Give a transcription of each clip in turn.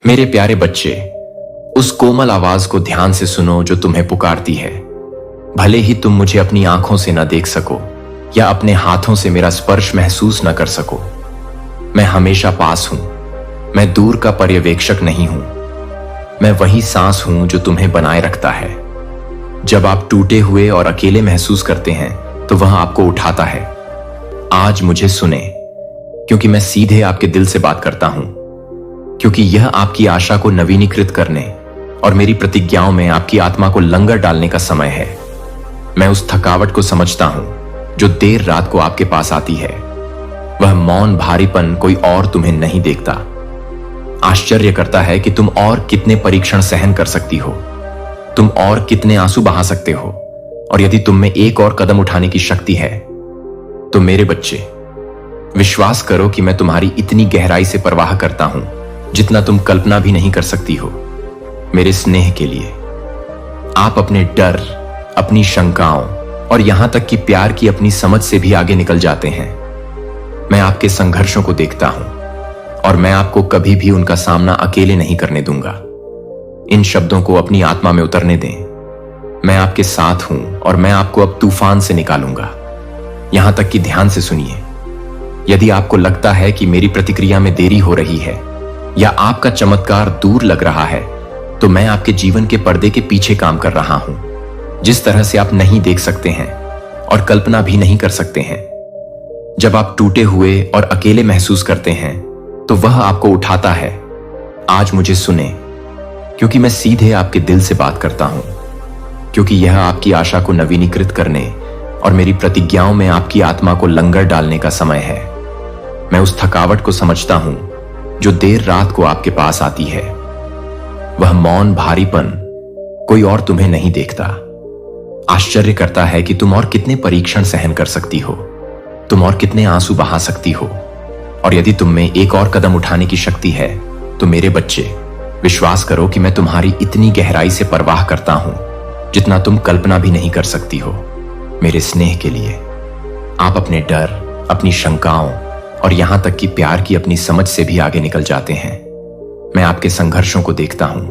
मेरे प्यारे बच्चे, उस कोमल आवाज को ध्यान से सुनो जो तुम्हें पुकारती है। भले ही तुम मुझे अपनी आंखों से न देख सको या अपने हाथों से मेरा स्पर्श महसूस न कर सको, मैं हमेशा पास हूं। मैं दूर का पर्यवेक्षक नहीं हूं। मैं वही सांस हूं जो तुम्हें बनाए रखता है। जब आप टूटे हुए और अकेले महसूस करते हैं तो वह आपको उठाता है। आज मुझे सुने, क्योंकि मैं सीधे आपके दिल से बात करता हूं, क्योंकि यह आपकी आशा को नवीनीकृत करने और मेरी प्रतिज्ञाओं में आपकी आत्मा को लंगर डालने का समय है। मैं उस थकावट को समझता हूं जो देर रात को आपके पास आती है। वह मौन भारीपन कोई और तुम्हें नहीं देखता। आश्चर्य करता है कि तुम और कितने परीक्षण सहन कर सकती हो, तुम और कितने आंसू बहा सकते हो, और यदि तुम में एक और कदम उठाने की शक्ति है तो मेरे बच्चे, विश्वास करो कि मैं तुम्हारी इतनी गहराई से परवाह करता हूं जितना तुम कल्पना भी नहीं कर सकती हो। मेरे स्नेह के लिए आप अपने डर, अपनी शंकाओं और यहां तक कि प्यार की अपनी समझ से भी आगे निकल जाते हैं। मैं आपके संघर्षों को देखता हूं और मैं आपको कभी भी उनका सामना अकेले नहीं करने दूंगा। इन शब्दों को अपनी आत्मा में उतरने दें। मैं आपके साथ हूं और मैं आपको अब तूफान से निकालूंगा। यहां तक कि ध्यान से सुनिए, यदि आपको लगता है कि मेरी प्रतिक्रिया में देरी हो रही है या आपका चमत्कार दूर लग रहा है, तो मैं आपके जीवन के पर्दे के पीछे काम कर रहा हूं, जिस तरह से आप नहीं देख सकते हैं और कल्पना भी नहीं कर सकते हैं। जब आप टूटे हुए और अकेले महसूस करते हैं तो वह आपको उठाता है। आज मुझे सुने, क्योंकि मैं सीधे आपके दिल से बात करता हूं, क्योंकि यह आपकी आशा को नवीनीकृत करने और मेरी प्रतिज्ञाओं में आपकी आत्मा को लंगर डालने का समय है। मैं उस थकावट को समझता हूं जो देर रात को आपके पास आती है। वह मौन भारीपन कोई और तुम्हें नहीं देखता। आश्चर्य करता है कि तुम और कितने परीक्षण सहन कर सकती हो, तुम और कितने आंसू बहा सकती हो, और यदि तुम में एक और कदम उठाने की शक्ति है तो मेरे बच्चे, विश्वास करो कि मैं तुम्हारी इतनी गहराई से परवाह करता हूं जितना तुम कल्पना भी नहीं कर सकती हो। मेरे स्नेह के लिए आप अपने डर, अपनी शंकाओं और यहां तक कि प्यार की अपनी समझ से भी आगे निकल जाते हैं। मैं आपके संघर्षों को देखता हूं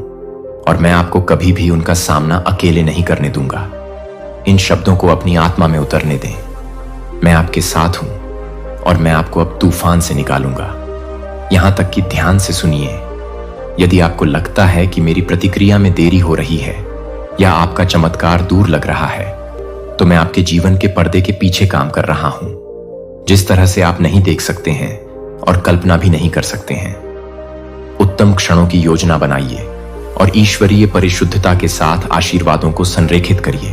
और मैं आपको कभी भी उनका सामना अकेले नहीं करने दूंगा। इन शब्दों को अपनी आत्मा में उतरने दें। मैं आपके साथ हूं और मैं आपको अब तूफान से निकालूंगा। यहां तक कि ध्यान से सुनिए, यदि आपको लगता है कि मेरी प्रतिक्रिया में देरी हो रही है या आपका चमत्कार दूर लग रहा है, तो मैं आपके जीवन के पर्दे के पीछे काम कर रहा हूं, जिस तरह से आप नहीं देख सकते हैं और कल्पना भी नहीं कर सकते हैं। उत्तम क्षणों की योजना बनाइए और ईश्वरीय परिशुद्धता के साथ आशीर्वादों को संरेखित करिए।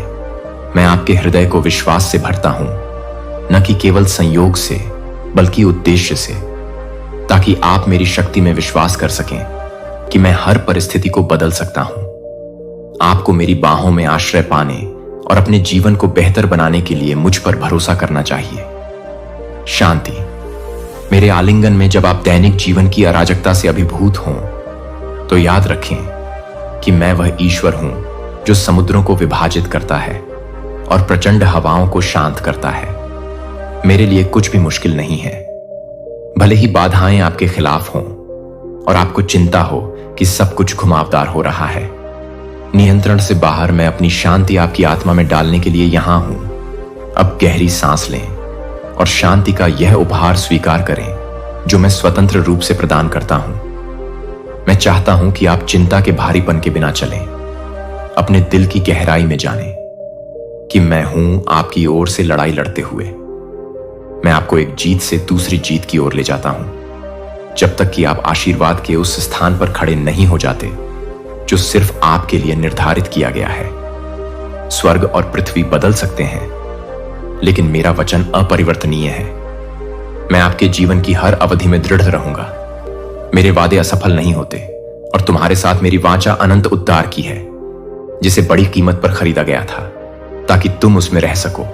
मैं आपके हृदय को विश्वास से भरता हूं, न कि केवल संयोग से बल्कि उद्देश्य से, ताकि आप मेरी शक्ति में विश्वास कर सकें कि मैं हर परिस्थिति को बदल सकता हूं। आपको मेरी बाहों में आश्रय पाने और अपने जीवन को बेहतर बनाने के लिए मुझ पर भरोसा करना चाहिए। शांति। मेरे आलिंगन में जब आप दैनिक जीवन की अराजकता से अभिभूत हों तो याद रखें कि मैं वह ईश्वर हूं जो समुद्रों को विभाजित करता है और प्रचंड हवाओं को शांत करता है। मेरे लिए कुछ भी मुश्किल नहीं है। भले ही बाधाएं आपके खिलाफ हों और आपको चिंता हो कि सब कुछ घुमावदार हो रहा है, नियंत्रण से बाहर मैं अपनी शांति आपकी आत्मा में डालने के लिए यहां हूं। अब गहरी सांस लें और शांति का यह उपहार स्वीकार करें जो मैं स्वतंत्र रूप से प्रदान करता हूं। मैं चाहता हूं कि आप चिंता के भारीपन के बिना चलें, अपने दिल की गहराई में जानें कि मैं हूं आपकी ओर से लड़ाई लड़ते हुए। मैं आपको एक जीत से दूसरी जीत की ओर ले जाता हूं, जब तक कि आप आशीर्वाद के उस स्थान पर खड़े नहीं हो जाते जो सिर्फ आपके लिए निर्धारित किया गया है। स्वर्ग और पृथ्वी बदल सकते हैं, लेकिन मेरा वचन अपरिवर्तनीय है। मैं आपके जीवन की हर अवधि में दृढ़ रहूंगा। मेरे वादे असफल नहीं होते और तुम्हारे साथ मेरी वाचा अनंत उद्धार की है, जिसे बड़ी कीमत पर खरीदा गया था ताकि तुम उसमें रह सको।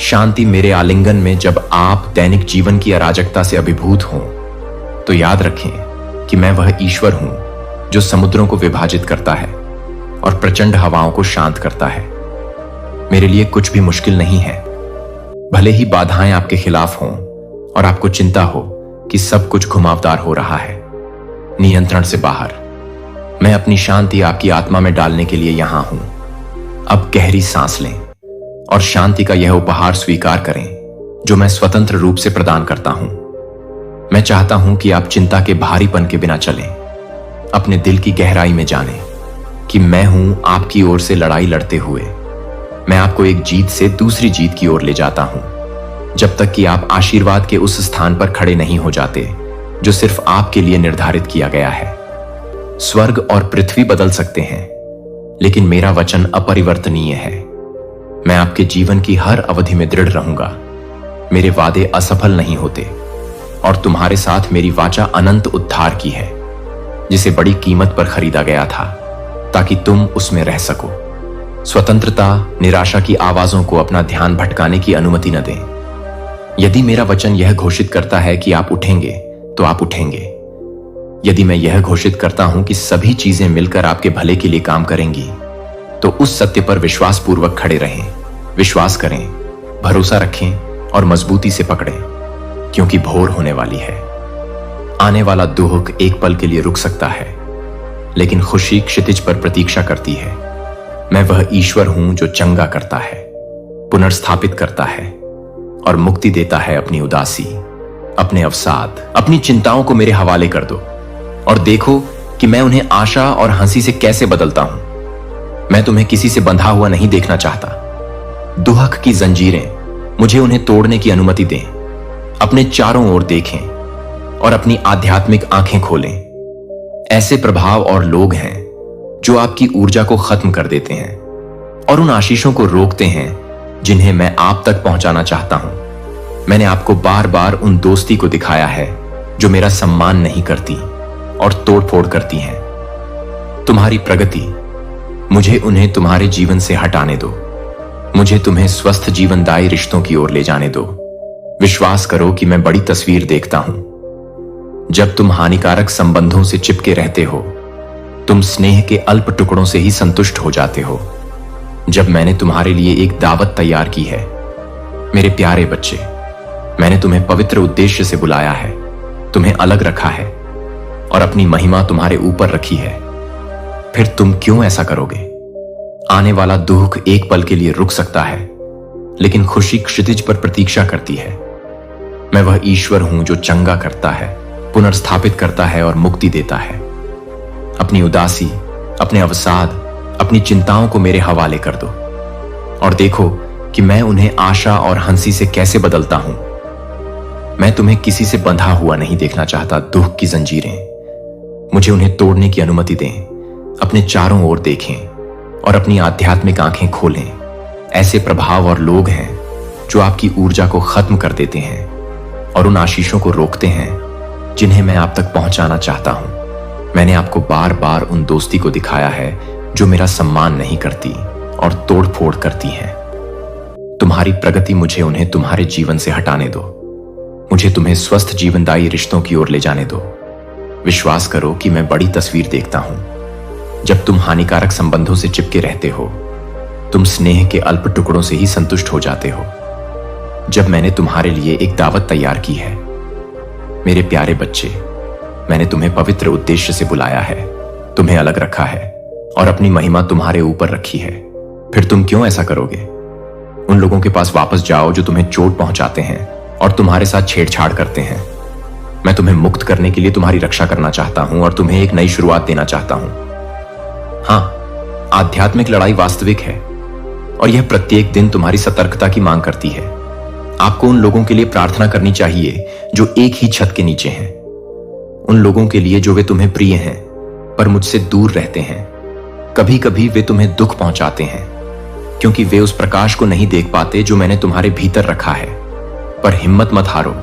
शांति मेरे आलिंगन में जब आप दैनिक जीवन की अराजकता से अभिभूत हों तो याद रखें कि मैं वह ईश्वर हूं जो समुद्रों को विभाजित करता है और प्रचंड हवाओं को शांत करता है। मेरे लिए कुछ भी मुश्किल नहीं है। भले ही बाधाएं आपके खिलाफ हों और आपको चिंता हो कि सब कुछ घुमावदार हो रहा है, नियंत्रण से बाहर मैं अपनी शांति आपकी आत्मा में डालने के लिए यहां हूं। अब गहरी सांस लें और शांति का यह उपहार स्वीकार करें जो मैं स्वतंत्र रूप से प्रदान करता हूं। मैं चाहता हूं कि आप चिंता के भारीपन के बिना चलें, अपने दिल की गहराई में जानें कि मैं हूं आपकी ओर से लड़ाई लड़ते हुए। मैं आपको एक जीत से दूसरी जीत की ओर ले जाता हूं, जब तक कि आप आशीर्वाद के उस स्थान पर खड़े नहीं हो जाते जो सिर्फ आपके लिए निर्धारित किया गया है। स्वर्ग और पृथ्वी बदल सकते हैं, लेकिन मेरा वचन अपरिवर्तनीय है। मैं आपके जीवन की हर अवधि में दृढ़ रहूंगा। मेरे वादे असफल नहीं होते और तुम्हारे साथ मेरी वाचा अनंत उद्धार की है, जिसे बड़ी कीमत पर खरीदा गया था ताकि तुम उसमें रह सको। स्वतंत्रता निराशा की आवाजों को अपना ध्यान भटकाने की अनुमति न दें। यदि मेरा वचन यह घोषित करता है कि आप उठेंगे तो आप उठेंगे। यदि मैं यह घोषित करता हूं कि सभी चीजें मिलकर आपके भले के लिए काम करेंगी, तो उस सत्य पर विश्वासपूर्वक खड़े रहें, विश्वास करें, भरोसा रखें और मजबूती से पकड़ें, क्योंकि भोर होने वाली है। आने वाला दुख एक पल के लिए रुक सकता है, लेकिन खुशी क्षितिज पर प्रतीक्षा करती है। मैं वह ईश्वर हूं जो चंगा करता है, पुनर्स्थापित करता है और मुक्ति देता है। अपनी उदासी, अपने अवसाद, अपनी चिंताओं को मेरे हवाले कर दो और देखो कि मैं उन्हें आशा और हंसी से कैसे बदलता हूं। मैं तुम्हें किसी से बंधा हुआ नहीं देखना चाहता। दुहक की जंजीरें, मुझे उन्हें तोड़ने की अनुमति दें। अपने चारों ओर देखें और अपनी आध्यात्मिक आंखें खोलें। ऐसे प्रभाव और लोग हैं जो आपकी ऊर्जा को खत्म कर देते हैं और उन आशीषों को रोकते हैं जिन्हें मैं आप तक पहुंचाना चाहता हूं। मैंने आपको बार बार उन दोस्ती को दिखाया है जो मेरा सम्मान नहीं करती और तोड़फोड़ करती हैं। तुम्हारी प्रगति, मुझे उन्हें तुम्हारे जीवन से हटाने दो। मुझे तुम्हें स्वस्थ जीवनदायी रिश्तों की ओर ले जाने दो। विश्वास करो कि मैं बड़ी तस्वीर देखता हूं। जब तुम हानिकारक संबंधों से चिपके रहते हो, तुम स्नेह के अल्प टुकड़ों से ही संतुष्ट हो जाते हो। जब मैंने तुम्हारे लिए एक दावत तैयार की है, मेरे प्यारे बच्चे, मैंने तुम्हें पवित्र उद्देश्य से बुलाया है, तुम्हें अलग रखा है और अपनी महिमा तुम्हारे ऊपर रखी है। फिर तुम क्यों ऐसा करोगे? आने वाला दुख एक पल के लिए रुक सकता है, लेकिन खुशी क्षितिज पर प्रतीक्षा करती है। मैं वह ईश्वर हूं जो चंगा करता है, पुनर्स्थापित करता है और मुक्ति देता है। अपनी उदासी, अपने अवसाद, अपनी चिंताओं को मेरे हवाले कर दो और देखो कि मैं उन्हें आशा और हंसी से कैसे बदलता हूं। मैं तुम्हें किसी से बंधा हुआ नहीं देखना चाहता। दुख की जंजीरें, मुझे उन्हें तोड़ने की अनुमति दें। अपने चारों ओर देखें और अपनी आध्यात्मिक आंखें खोलें। ऐसे प्रभाव और लोग हैं जो आपकी ऊर्जा को खत्म कर देते हैं और उन आशीषों को रोकते हैं जिन्हें मैं आप तक पहुंचाना चाहता हूं। मैंने आपको बार बार उन दोस्ती को दिखाया है जो मेरा सम्मान नहीं करती और तोड़फोड़ करती हैं। तुम्हारी प्रगति, मुझे उन्हें तुम्हारे जीवन से हटाने दो। मुझे तुम्हें स्वस्थ जीवनदायी रिश्तों की ओर ले जाने दो। विश्वास करो कि मैं बड़ी तस्वीर देखता हूं। जब तुम हानिकारक संबंधों से चिपके रहते हो, तुम स्नेह के अल्प टुकड़ों से ही संतुष्ट हो जाते हो। जब मैंने तुम्हारे लिए एक दावत तैयार की है, मेरे प्यारे बच्चे, मैंने तुम्हें पवित्र उद्देश्य से बुलाया है, तुम्हें अलग रखा है और अपनी महिमा तुम्हारे ऊपर रखी है। फिर तुम क्यों ऐसा करोगे? उन लोगों के पास वापस जाओ जो तुम्हें चोट पहुंचाते हैं और तुम्हारे साथ छेड़छाड़ करते हैं। मैं तुम्हें मुक्त करने के लिए तुम्हारी रक्षा करना चाहता हूं और तुम्हें एक नई शुरुआत देना चाहता हूं। हाँ, आध्यात्मिक लड़ाई वास्तविक है और यह प्रत्येक दिन तुम्हारी सतर्कता की मांग करती है। आपको उन लोगों के लिए प्रार्थना करनी चाहिए जो एक ही छत के नीचे हैं। उन लोगों के लिए जो वे तुम्हें प्रिय हैं पर मुझसे दूर रहते हैं। कभी कभी वे तुम्हें दुख पहुंचाते हैं क्योंकि वे उस प्रकाश को नहीं देख पाते जो मैंने तुम्हारे भीतर रखा है। पर हिम्मत मत हारो,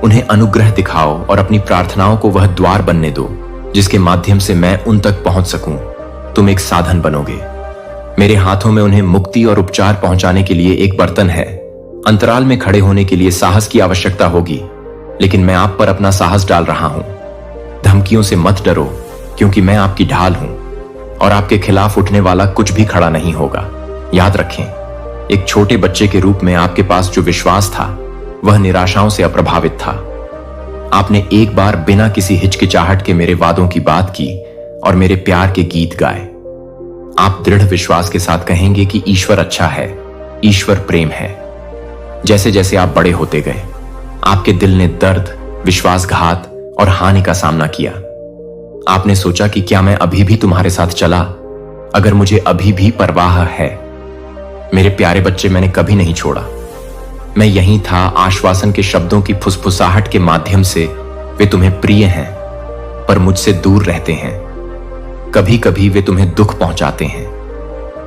उन्हें अनुग्रह दिखाओ और अपनी प्रार्थनाओं को वह द्वार बनने दो जिसके माध्यम से मैं उन तक पहुंच सकूं। तुम एक साधन बनोगे। मेरे हाथों में उन्हें मुक्ति और उपचार पहुंचाने के लिए एक बर्तन है। अंतराल में खड़े होने के लिए साहस की आवश्यकता होगी, लेकिन मैं आप पर अपना साहस डाल रहा हूं। धमकियों से मत डरो, क्योंकि मैं आपकी ढाल हूं और आपके खिलाफ उठने वाला कुछ भी खड़ा नहीं होगा। याद रखें, एक छोटे बच्चे के रूप में आपके पास जो विश्वास था वह निराशाओं से अप्रभावित था। आपने एक बार बिना किसी हिचकिचाहट के मेरे वादों की बात की और मेरे प्यार के गीत गाए। आप दृढ़ विश्वास के साथ कहेंगे कि ईश्वर अच्छा है, ईश्वर प्रेम है। जैसे जैसे आप बड़े होते गए, आपके दिल ने दर्द, विश्वासघात और हानि का सामना किया। आपने सोचा कि क्या मैं अभी भी तुम्हारे साथ चला, अगर मुझे अभी भी परवाह है। मेरे प्यारे बच्चे, मैंने कभी नहीं छोड़ा। मैं यहीं था, आश्वासन के शब्दों की फुसफुसाहट के माध्यम से। वे तुम्हें प्रिय हैं, पर मुझसे दूर रहते हैं। कभी कभी वे तुम्हें दुख पहुंचाते हैं,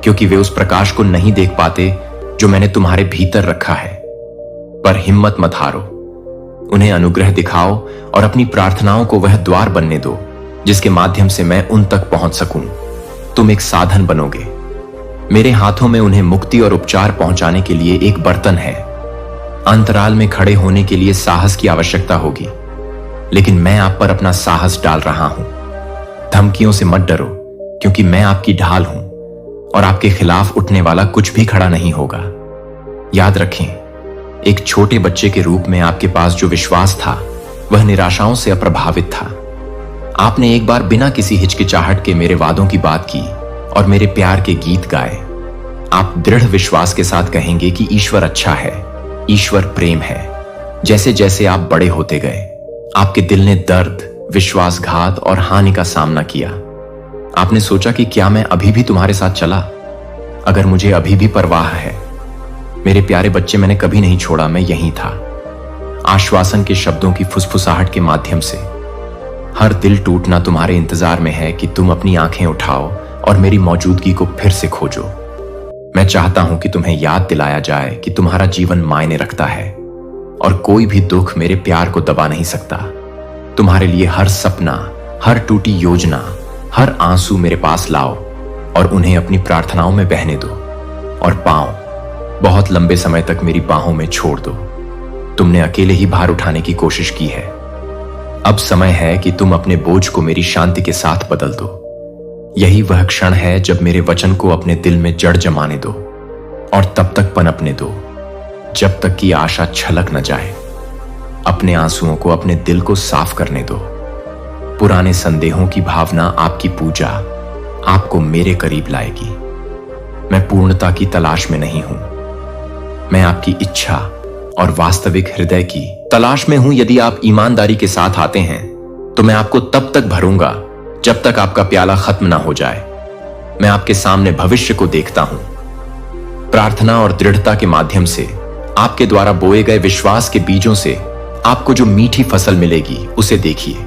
क्योंकि वे उस प्रकाश को नहीं देख पाते जो मैंने तुम्हारे भीतर रखा है। पर हिम्मत मत हारो, उन्हें अनुग्रह दिखाओ और अपनी प्रार्थनाओं को वह द्वार बनने दो जिसके माध्यम से मैं उन तक पहुंच सकूं। तुम एक साधन बनोगे। मेरे हाथों में उन्हें मुक्ति और उपचार पहुंचाने के लिए एक बर्तन है। अंतराल में खड़े होने के लिए साहस की आवश्यकता होगी, लेकिन मैं आप पर अपना साहस डाल रहा हूं। धमकियों से मत डरो, क्योंकि मैं आपकी ढाल हूं और आपके खिलाफ उठने वाला कुछ भी खड़ा नहीं होगा। याद रखें, एक छोटे बच्चे के रूप में आपके पास जो विश्वास था वह निराशाओं से अप्रभावित था। आपने एक बार बिना किसी हिचकिचाहट के मेरे वादों की बात की और मेरे प्यार के गीत गाए। आप दृढ़ विश्वास के साथ कहेंगे कि ईश्वर अच्छा है, ईश्वर प्रेम है। जैसे जैसे आप बड़े होते गए, आपके दिल ने दर्द, विश्वासघात और हानि का सामना किया। आपने सोचा कि क्या मैं अभी भी तुम्हारे साथ चला, अगर मुझे अभी भी परवाह है। मेरे प्यारे बच्चे, मैंने कभी नहीं छोड़ा, मैं यहीं था, आश्वासन के शब्दों की फुसफुसाहट के माध्यम से। हर दिल टूटना तुम्हारे इंतजार में है कि तुम अपनी आंखें उठाओ और मेरी मौजूदगी को फिर से खोजो। मैं चाहता हूं कि तुम्हें याद दिलाया जाए कि तुम्हारा जीवन मायने रखता है और कोई भी दुख मेरे प्यार को दबा नहीं सकता। तुम्हारे लिए हर सपना, हर टूटी योजना, हर आंसू मेरे पास लाओ और उन्हें अपनी प्रार्थनाओं में बहने दो और पाओ बहुत लंबे समय तक मेरी बाहों में छोड़ दो। तुमने अकेले ही भार उठाने की कोशिश की है। अब समय है कि तुम अपने बोझ को मेरी शांति के साथ बदल दो। यही वह क्षण है जब मेरे वचन को अपने दिल में जड़ जमाने दो और तब तक पनपने दो जब तक कि आशा छलक न जाए। अपने आंसुओं को अपने दिल को साफ करने दो। पुराने संदेहों की भावना आपकी पूजा आपको मेरे करीब लाएगी। मैं पूर्णता की तलाश में नहीं हूं, मैं आपकी इच्छा और वास्तविक हृदय की तलाश में हूं। यदि आप ईमानदारी के साथ आते हैं तो मैं आपको तब तक भरूंगा जब तक आपका प्याला खत्म ना हो जाए। मैं आपके सामने भविष्य को देखता हूं। प्रार्थना और दृढ़ता के माध्यम से, आपके द्वारा बोए गए विश्वास के बीजों से आपको जो मीठी फसल मिलेगी उसे देखिए।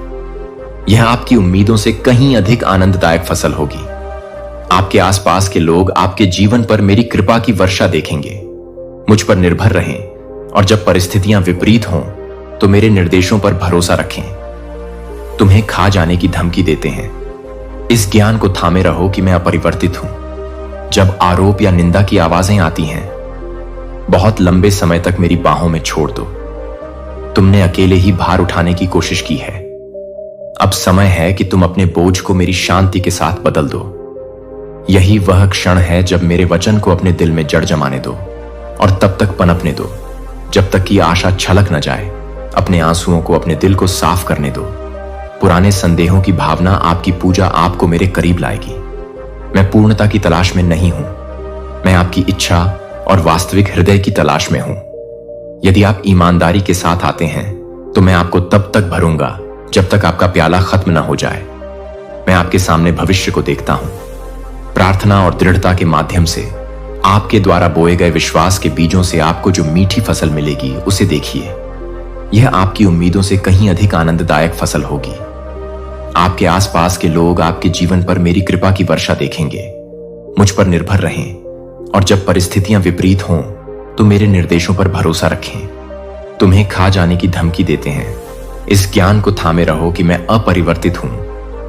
यह आपकी उम्मीदों से कहीं अधिक आनंददायक फसल होगी। आपके आसपास के लोग आपके जीवन पर मेरी कृपा की वर्षा देखेंगे। मुझ पर निर्भर रहें और जब परिस्थितियां विपरीत हों तो मेरे निर्देशों पर भरोसा रखें। तुम्हें खा जाने की धमकी देते हैं, इस ज्ञान को थामे रहो कि मैं अपरिवर्तित हूं। जब आरोप या निंदा की आवाजें आती हैं, बहुत लंबे समय तक मेरी बाहों में छोड़ दो। तुमने अकेले ही भार उठाने की कोशिश की है। अब समय है कि तुम अपने बोझ को मेरी शांति के साथ बदल दो। यही वह क्षण है जब मेरे वचन को अपने दिल में जड़ जमाने दो और तब तक पनपने दो जब तक कि आशा छलक न जाए। अपने आंसुओं को अपने दिल को साफ करने दो। पुराने संदेहों की भावना आपकी पूजा आपको मेरे करीब लाएगी। मैं पूर्णता की तलाश में नहीं हूं, मैं आपकी इच्छा और वास्तविक हृदय की तलाश में हूं। यदि आप ईमानदारी के साथ आते हैं तो मैं आपको तब तक भरूंगा जब तक आपका प्याला खत्म ना हो जाए। मैं आपके सामने भविष्य को देखता हूं। प्रार्थना और दृढ़ता के माध्यम से आपके द्वारा बोए गए विश्वास के बीजों से आपको जो मीठी फसल मिलेगी उसे देखिए। यह आपकी उम्मीदों से कहीं अधिक आनंददायक फसल होगी। आपके आसपास के लोग आपके जीवन पर मेरी कृपा की वर्षा देखेंगे। मुझ पर निर्भर रहें और जब परिस्थितियां विपरीत हों तो मेरे निर्देशों पर भरोसा रखें। तुम्हें खा जाने की धमकी देते हैं, इस ज्ञान को थामे रहो कि मैं अपरिवर्तित हूं।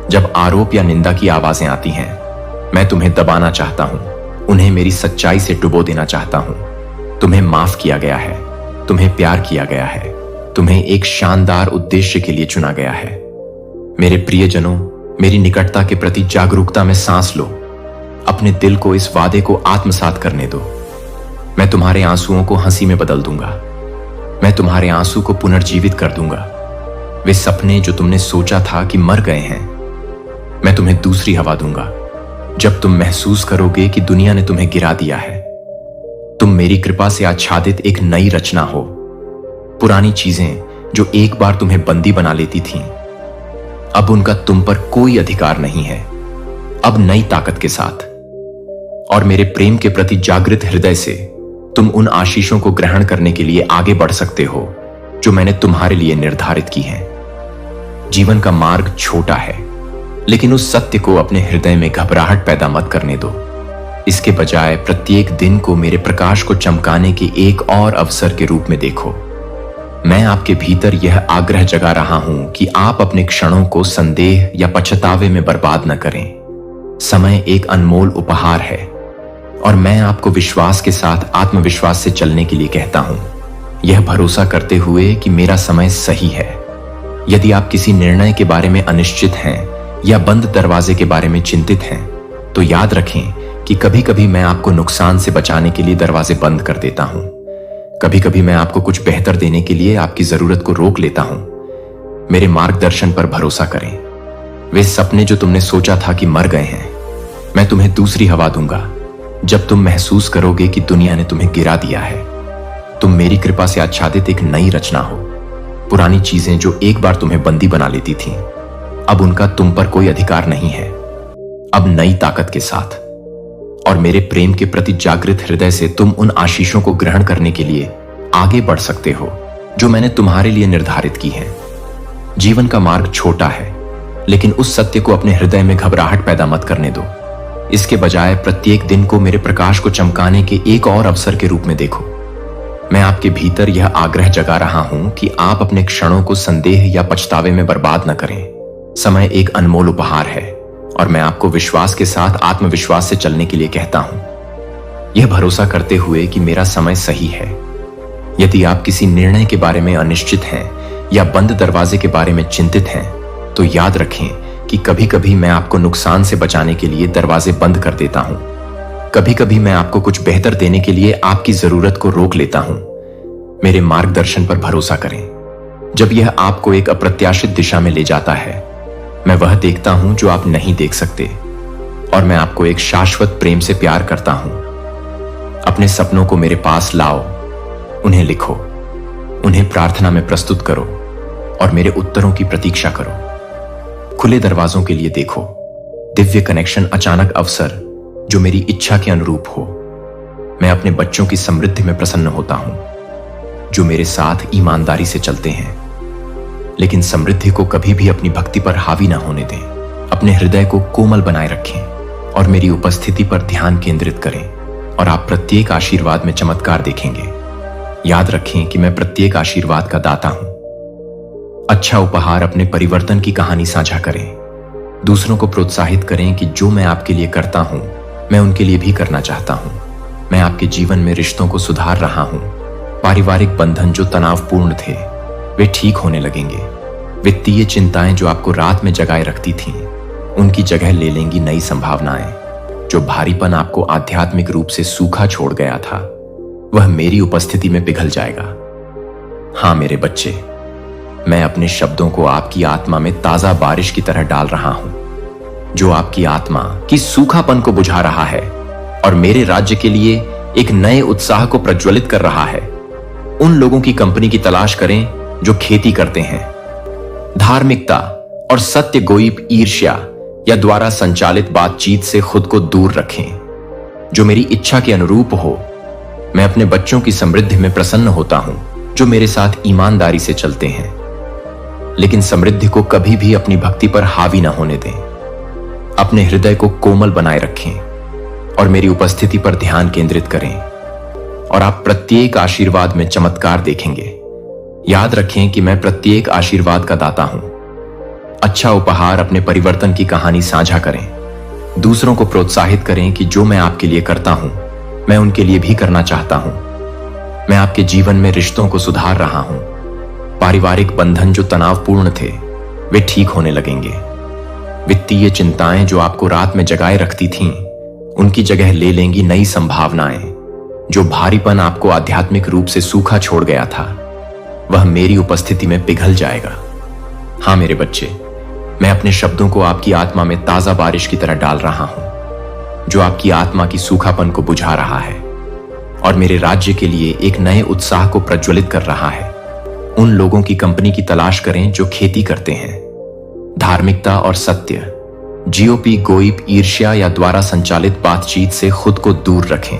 जब आरोप या निंदा की आवाजें आती हैं, मैं तुम्हें दबाना चाहता हूं, उन्हें मेरी सच्चाई से डुबो देना चाहता हूं। तुम्हें माफ किया गया है, तुम्हें प्यार किया गया है, तुम्हें एक शानदार उद्देश्य के लिए चुना गया है। मेरे प्रियजनों, मेरी निकटता के प्रति जागरूकता में सांस लो। अपने दिल को इस वादे को आत्मसात करने दो। मैं तुम्हारे आंसुओं को हंसी में बदल दूंगा। मैं तुम्हारे आंसू को पुनर्जीवित कर दूंगा। वे सपने जो तुमने सोचा था कि मर गए हैं, मैं तुम्हें दूसरी हवा दूंगा जब तुम महसूस करोगे कि दुनिया ने तुम्हें गिरा दिया है। तुम मेरी कृपा से आच्छादित एक नई रचना हो। पुरानी चीजें जो एक बार तुम्हें बंदी बना लेती थीं, अब उनका तुम पर कोई अधिकार नहीं है। अब नई ताकत के साथ और मेरे प्रेम के प्रति जागृत हृदय से तुम उन आशीषों को ग्रहण करने के लिए आगे बढ़ सकते हो जो मैंने तुम्हारे लिए निर्धारित की हैं। जीवन का मार्ग छोटा है, लेकिन उस सत्य को अपने हृदय में घबराहट पैदा मत करने दो। इसके बजाय प्रत्येक दिन को मेरे प्रकाश को चमकाने के एक और अवसर के रूप में देखो। मैं आपके भीतर यह आग्रह जगा रहा हूं कि आप अपने क्षणों को संदेह या पछतावे में बर्बाद न करें। समय एक अनमोल उपहार है और मैं आपको विश्वास के साथ आत्मविश्वास से चलने के लिए कहता हूं, यह भरोसा करते हुए कि मेरा समय सही है। यदि आप किसी निर्णय के बारे में अनिश्चित हैं या बंद दरवाजे के बारे में चिंतित हैं, तो याद रखें कि कभी कभी मैं आपको नुकसान से बचाने के लिए दरवाजे बंद कर देता हूं। कभी कभी मैं आपको कुछ बेहतर देने के लिए आपकी जरूरत को रोक लेता हूं। मेरे मार्गदर्शन पर भरोसा करें। वे सपने जो तुमने सोचा था कि मर गए हैं, मैं तुम्हें दूसरी हवा दूंगा जब तुम महसूस करोगे कि दुनिया ने तुम्हें गिरा दिया है। तुम मेरी कृपा से आच्छादित एक नई रचना हो। पुरानी चीजें जो एक बार तुम्हें बंदी बना लेती थीं, अब उनका तुम पर कोई अधिकार नहीं है। अब नई ताकत के साथ और मेरे प्रेम के प्रति जागृत हृदय से तुम उन आशीषों को ग्रहण करने के लिए आगे बढ़ सकते हो जो मैंने तुम्हारे लिए निर्धारित की हैं। जीवन का मार्ग छोटा है, लेकिन उस सत्य को अपने हृदय में घबराहट पैदा मत करने दो। इसके बजाय प्रत्येक दिन को मेरे प्रकाश को चमकाने के एक और अवसर के रूप में देखो। मैं आपके भीतर यह आग्रह जगा रहा हूं कि आप अपने क्षणों को संदेह या पछतावे में बर्बाद न करें। समय एक अनमोल उपहार है और मैं आपको विश्वास के साथ आत्मविश्वास से चलने के लिए कहता हूं, यह भरोसा करते हुए कि मेरा समय सही है। यदि आप किसी निर्णय के बारे में अनिश्चित हैं या बंद दरवाजे के बारे में चिंतित हैं, तो याद रखें कि कभी कभी मैं आपको नुकसान से बचाने के लिए दरवाजे बंद कर देता हूं। कभी कभी मैं आपको कुछ बेहतर देने के लिए आपकी जरूरत को रोक लेता हूं। मेरे मार्गदर्शन पर भरोसा करें। जब यह आपको एक अप्रत्याशित दिशा में ले जाता है, मैं वह देखता हूं जो आप नहीं देख सकते, और मैं आपको एक शाश्वत प्रेम से प्यार करता हूं। अपने सपनों को मेरे पास लाओ, उन्हें लिखो, उन्हें प्रार्थना में प्रस्तुत करो और मेरे उत्तरों की प्रतीक्षा करो। खुले दरवाजों के लिए देखो, दिव्य कनेक्शन, अचानक अवसर जो मेरी इच्छा के अनुरूप हो। मैं अपने बच्चों की समृद्धि में प्रसन्न होता हूं जो मेरे साथ ईमानदारी से चलते हैं। लेकिन समृद्धि को कभी भी अपनी भक्ति पर हावी ना होने दें। अपने हृदय को कोमल बनाए रखें और मेरी उपस्थिति पर ध्यान केंद्रित करें, और आप प्रत्येक आशीर्वाद में चमत्कार देखेंगे। याद रखें कि मैं प्रत्येक आशीर्वाद का दाता हूं। अच्छा उपहार अपने परिवर्तन की कहानी साझा करें। दूसरों को प्रोत्साहित करें कि जो मैं आपके लिए करता हूं, मैं उनके लिए भी करना चाहता हूं। मैं आपके जीवन में रिश्तों को सुधार रहा हूं। पारिवारिक बंधन जो तनावपूर्ण थे, वे ठीक होने लगेंगे। वित्तीय चिंताएं जो आपको रात में जगाए रखती थीं, उनकी जगह ले लेंगी नई संभावनाएं। जो भारीपन आपको आध्यात्मिक रूप से सूखा छोड़ गया था, वह मेरी उपस्थिति में पिघल जाएगा। हां मेरे बच्चे, मैं अपने शब्दों को आपकी आत्मा में ताजा बारिश की तरह डाल रहा हूं, जो आपकी आत्मा की सूखापन को बुझा रहा है और मेरे राज्य के लिए एक नए उत्साह को प्रज्वलित कर रहा है। उन लोगों की कंपनी की तलाश करें जो खेती करते हैं, धार्मिकता और सत्य गोई ईर्ष्या या द्वारा संचालित बातचीत से खुद को दूर रखें। जो मेरी इच्छा के अनुरूप हो। मैं अपने बच्चों की समृद्धि में प्रसन्न होता हूं जो मेरे साथ ईमानदारी से चलते हैं। लेकिन समृद्धि को कभी भी अपनी भक्ति पर हावी न होने दें। अपने हृदय को कोमल बनाए रखें और मेरी उपस्थिति पर ध्यान केंद्रित करें, और आप प्रत्येक आशीर्वाद में चमत्कार देखेंगे। याद रखें कि मैं प्रत्येक आशीर्वाद का दाता हूं। अच्छा उपहार अपने परिवर्तन की कहानी साझा करें। दूसरों को प्रोत्साहित करें कि जो मैं आपके लिए करता हूं, मैं उनके लिए भी करना चाहता हूं। मैं आपके जीवन में रिश्तों को सुधार रहा हूं। पारिवारिक बंधन जो तनावपूर्ण थे, वे ठीक होने लगेंगे। वित्तीय चिंताएं जो आपको रात में जगाए रखती थीं, उनकी जगह ले लेंगी नई संभावनाएं। जो भारीपन आपको आध्यात्मिक रूप से सूखा छोड़ गया था, वह मेरी उपस्थिति में पिघल जाएगा। हां मेरे बच्चे, मैं अपने शब्दों को आपकी आत्मा में ताजा बारिश की तरह डाल रहा हूं, जो आपकी आत्मा की सूखापन को बुझा रहा है और मेरे राज्य के लिए एक नए उत्साह को प्रज्वलित कर रहा है। उन लोगों की कंपनी की तलाश करें जो खेती करते हैं, धार्मिकता और सत्य, जीओपी, गोइप, ईर्ष्या या द्वारा संचालित बातचीत से खुद को दूर रखें।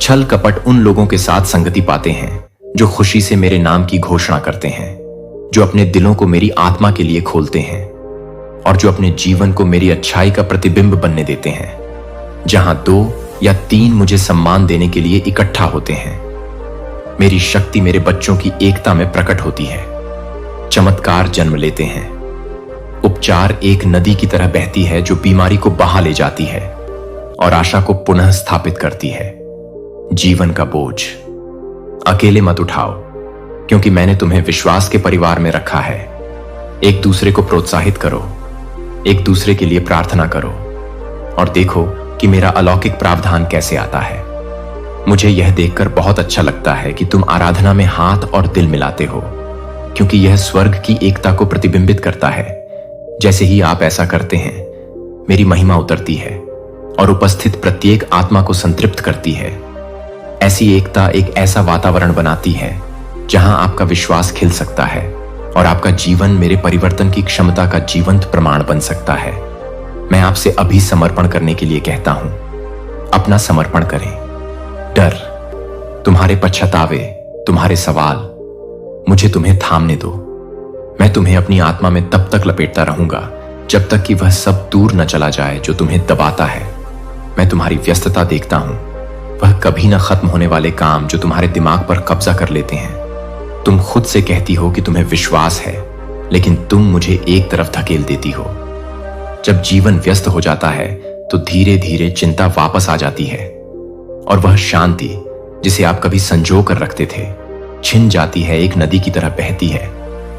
छल कपट उन लोगों के साथ संगति पाते हैं जो खुशी से मेरे नाम की घोषणा करते हैं, जो अपने दिलों को मेरी आत्मा के लिए खोलते हैं और जो अपने जीवन को मेरी अच्छाई का प्रतिबिंब बनने देते हैं। जहां 2 या 3 मुझे सम्मान देने के लिए इकट्ठा होते हैं, मेरी शक्ति मेरे बच्चों की एकता में प्रकट होती है। चमत्कार जन्म लेते हैं। उपचार एक नदी की तरह बहती है जो बीमारी को बहा ले जाती है और आशा को पुनः स्थापित करती है। जीवन का बोझ अकेले मत उठाओ, क्योंकि मैंने तुम्हें विश्वास के परिवार में रखा है। एक दूसरे को प्रोत्साहित करो, एक दूसरे के लिए प्रार्थना करो और देखो कि मेरा अलौकिक प्रावधान कैसे आता है। मुझे यह देखकर बहुत अच्छा लगता है कि तुम आराधना में हाथ और दिल मिलाते हो, क्योंकि यह स्वर्ग की एकता को प्रतिबिंबित करता है। जैसे ही आप ऐसा करते हैं, मेरी महिमा उतरती है और उपस्थित प्रत्येक आत्मा को संतृप्त करती है। ऐसी एकता एक ऐसा वातावरण बनाती है जहां आपका विश्वास खिल सकता है और आपका जीवन मेरे परिवर्तन की क्षमता का जीवंत प्रमाण बन सकता है। मैं आपसे अभी समर्पण करने के लिए कहता हूं, अपना समर्पण करें। डर, तुम्हारे पश्चातावे, तुम्हारे सवाल, मुझे तुम्हें थामने दो। मैं तुम्हें अपनी आत्मा में तब तक लपेटता रहूंगा जब तक कि वह सब दूर न चला जाए जो तुम्हें दबाता है। मैं तुम्हारी व्यस्तता देखता हूं, वह कभी न खत्म होने वाले काम जो तुम्हारे दिमाग पर कब्जा कर लेते हैं। तुम खुद से कहती हो कि तुम्हें विश्वास है, लेकिन तुम मुझे एक तरफ धकेल देती हो। जब जीवन व्यस्त हो जाता है तो धीरे धीरे चिंता वापस आ जाती है और वह शांति जिसे आप कभी संजो कर रखते थे छिन जाती है। एक नदी की तरह बहती है